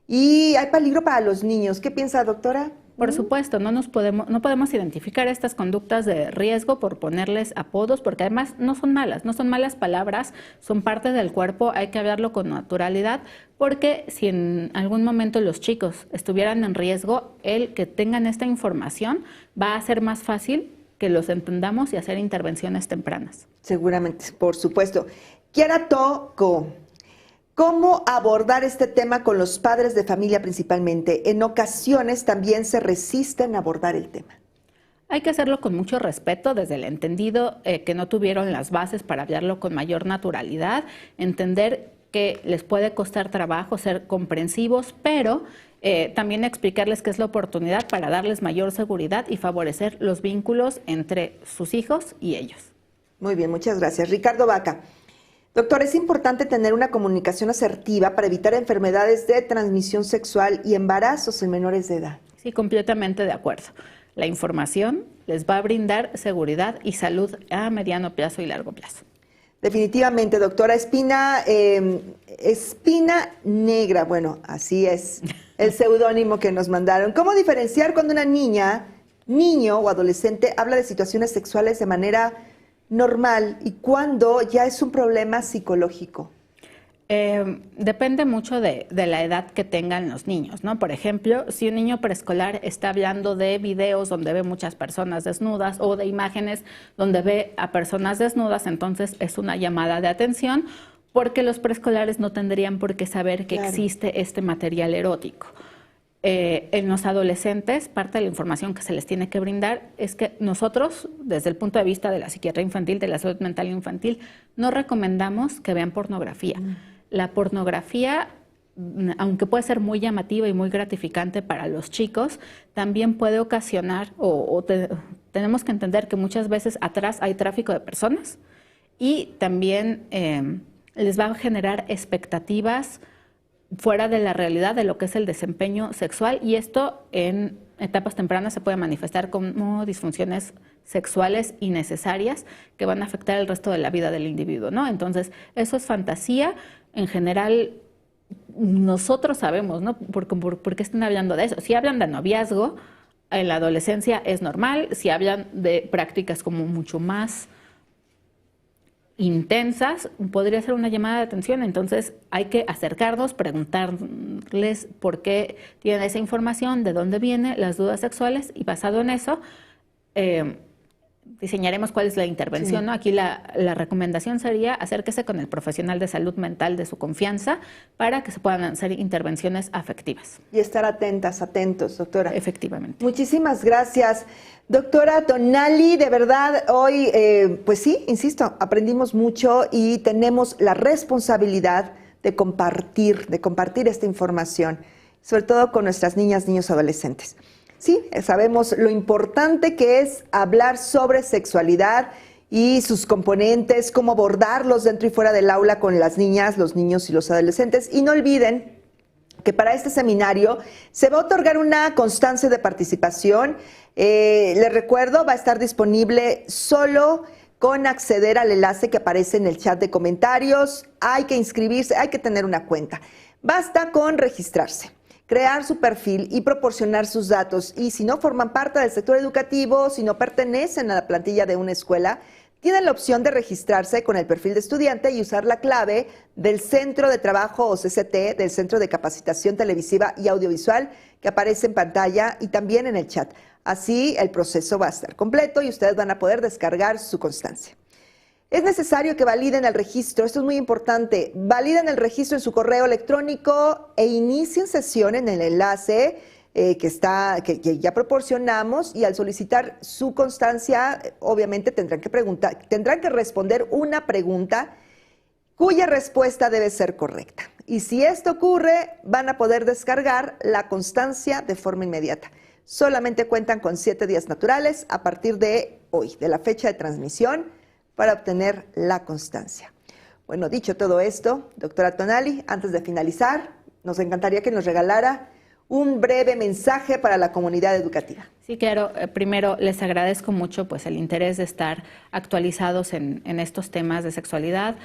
y hay peligro para los niños. ¿Qué piensa, doctora? Por supuesto, no podemos identificar estas conductas de riesgo por ponerles apodos, porque además no son malas palabras, son parte del cuerpo, hay que hablarlo con naturalidad, porque si en algún momento los chicos estuvieran en riesgo, el que tengan esta información va a ser más fácil que los entendamos y hacer intervenciones tempranas. Seguramente, por supuesto. Kiara Toko, ¿cómo abordar este tema con los padres de familia principalmente? En ocasiones también se resisten a abordar el tema. Hay que hacerlo con mucho respeto, desde el entendido que no tuvieron las bases para hablarlo con mayor naturalidad, entender que les puede costar trabajo ser comprensivos, pero también explicarles que es la oportunidad para darles mayor seguridad y favorecer los vínculos entre sus hijos y ellos. Muy bien, muchas gracias. Ricardo Vaca. Doctor, es importante tener una comunicación asertiva para evitar enfermedades de transmisión sexual y embarazos en menores de edad. Sí, completamente de acuerdo. La información les va a brindar seguridad y salud a mediano plazo y largo plazo. Definitivamente, doctora. Espina Negra, bueno, así es el seudónimo que nos mandaron. ¿Cómo diferenciar cuando una niña, niño o adolescente habla de situaciones sexuales de manera normal y cuando ya es un problema psicológico? Depende mucho de la edad que tengan los niños, ¿no? Por ejemplo, si un niño preescolar está hablando de videos donde ve muchas personas desnudas o de imágenes donde ve a personas desnudas, entonces es una llamada de atención porque los preescolares no tendrían por qué saber que existe este material erótico. En los adolescentes, parte de la información que se les tiene que brindar es que nosotros, desde el punto de vista de la psiquiatría infantil, de la salud mental infantil, no recomendamos que vean pornografía. La pornografía, aunque puede ser muy llamativa y muy gratificante para los chicos, también puede ocasionar, tenemos que entender que muchas veces atrás hay tráfico de personas y también les va a generar expectativas fuera de la realidad de lo que es el desempeño sexual, y esto en etapas tempranas se puede manifestar como disfunciones sexuales innecesarias que van a afectar el resto de la vida del individuo, ¿no? Entonces, eso es fantasía. En general, nosotros sabemos, ¿no? ¿Por qué están hablando de eso? Si hablan de noviazgo, en la adolescencia es normal. Si hablan de prácticas como mucho más intensas, podría ser una llamada de atención. Entonces hay que acercarnos, preguntarles por qué tienen esa información, de dónde viene, las dudas sexuales, y basado en eso diseñaremos cuál es la intervención, sí, ¿no? Aquí la recomendación sería acérquese con el profesional de salud mental de su confianza para que se puedan hacer intervenciones afectivas. Y estar atentos, doctora. Efectivamente. Muchísimas gracias. Doctora Tonali, de verdad, hoy, pues sí, insisto, aprendimos mucho y tenemos la responsabilidad de compartir esta información, sobre todo con nuestras niñas, niños, adolescentes. Sí, sabemos lo importante que es hablar sobre sexualidad y sus componentes, cómo abordarlos dentro y fuera del aula con las niñas, los niños y los adolescentes. Y no olviden que para este seminario se va a otorgar una constancia de participación. Les recuerdo, va a estar disponible solo con acceder al enlace que aparece en el chat de comentarios. Hay que inscribirse, hay que tener una cuenta. Basta con registrarse, crear su perfil y proporcionar sus datos. Y si no forman parte del sector educativo, si no pertenecen a la plantilla de una escuela, tienen la opción de registrarse con el perfil de estudiante y usar la clave del Centro de Trabajo o CCT, del Centro de Capacitación Televisiva y Audiovisual, que aparece en pantalla y también en el chat. Así el proceso va a estar completo y ustedes van a poder descargar su constancia. Es necesario que validen el registro, esto es muy importante, validen el registro en su correo electrónico e inicien sesión en el enlace que ya proporcionamos, y al solicitar su constancia, obviamente tendrán que responder una pregunta cuya respuesta debe ser correcta. Y si esto ocurre, van a poder descargar la constancia de forma inmediata. Solamente cuentan con 7 días naturales a partir de hoy, de la fecha de transmisión, para obtener la constancia. Bueno, dicho todo esto, doctora Tonali, antes de finalizar, nos encantaría que nos regalara un breve mensaje para la comunidad educativa. Sí, claro. Primero, les agradezco mucho pues, el interés de estar actualizados en estos temas de sexualidad,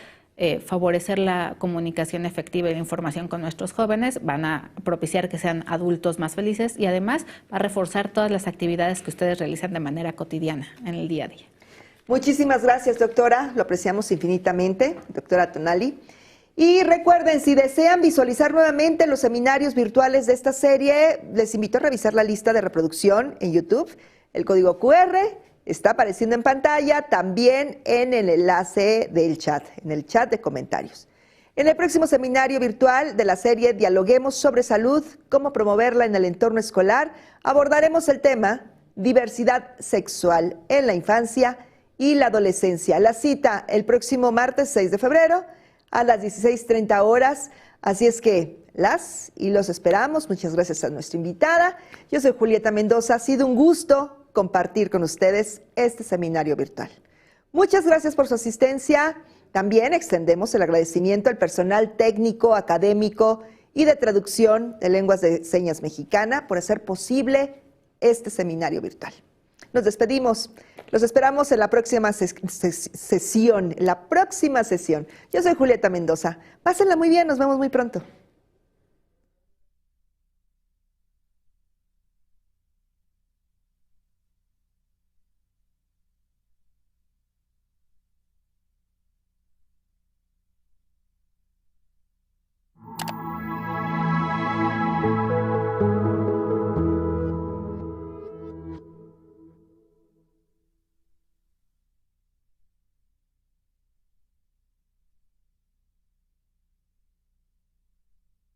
favorecer la comunicación efectiva y la información con nuestros jóvenes, van a propiciar que sean adultos más felices y además va a reforzar todas las actividades que ustedes realizan de manera cotidiana en el día a día. Muchísimas gracias, doctora. Lo apreciamos infinitamente, doctora Tonali. Y recuerden, si desean visualizar nuevamente los seminarios virtuales de esta serie, les invito a revisar la lista de reproducción en YouTube. El código QR está apareciendo en pantalla, también en el enlace del chat, en el chat de comentarios. En el próximo seminario virtual de la serie Dialoguemos sobre Salud, cómo promoverla en el entorno escolar, abordaremos el tema diversidad sexual en la infancia y la adolescencia. La cita el próximo martes 6 de febrero a las 16:30 horas. Así es que las y los esperamos. Muchas gracias a nuestra invitada. Yo soy Julieta Mendoza. Ha sido un gusto compartir con ustedes este seminario virtual. Muchas gracias por su asistencia. También extendemos el agradecimiento al personal técnico, académico y de traducción de lenguas de señas mexicana por hacer posible este seminario virtual. Nos despedimos. Los esperamos en la próxima sesión. Yo soy Julieta Mendoza. Pásenla muy bien. Nos vemos muy pronto.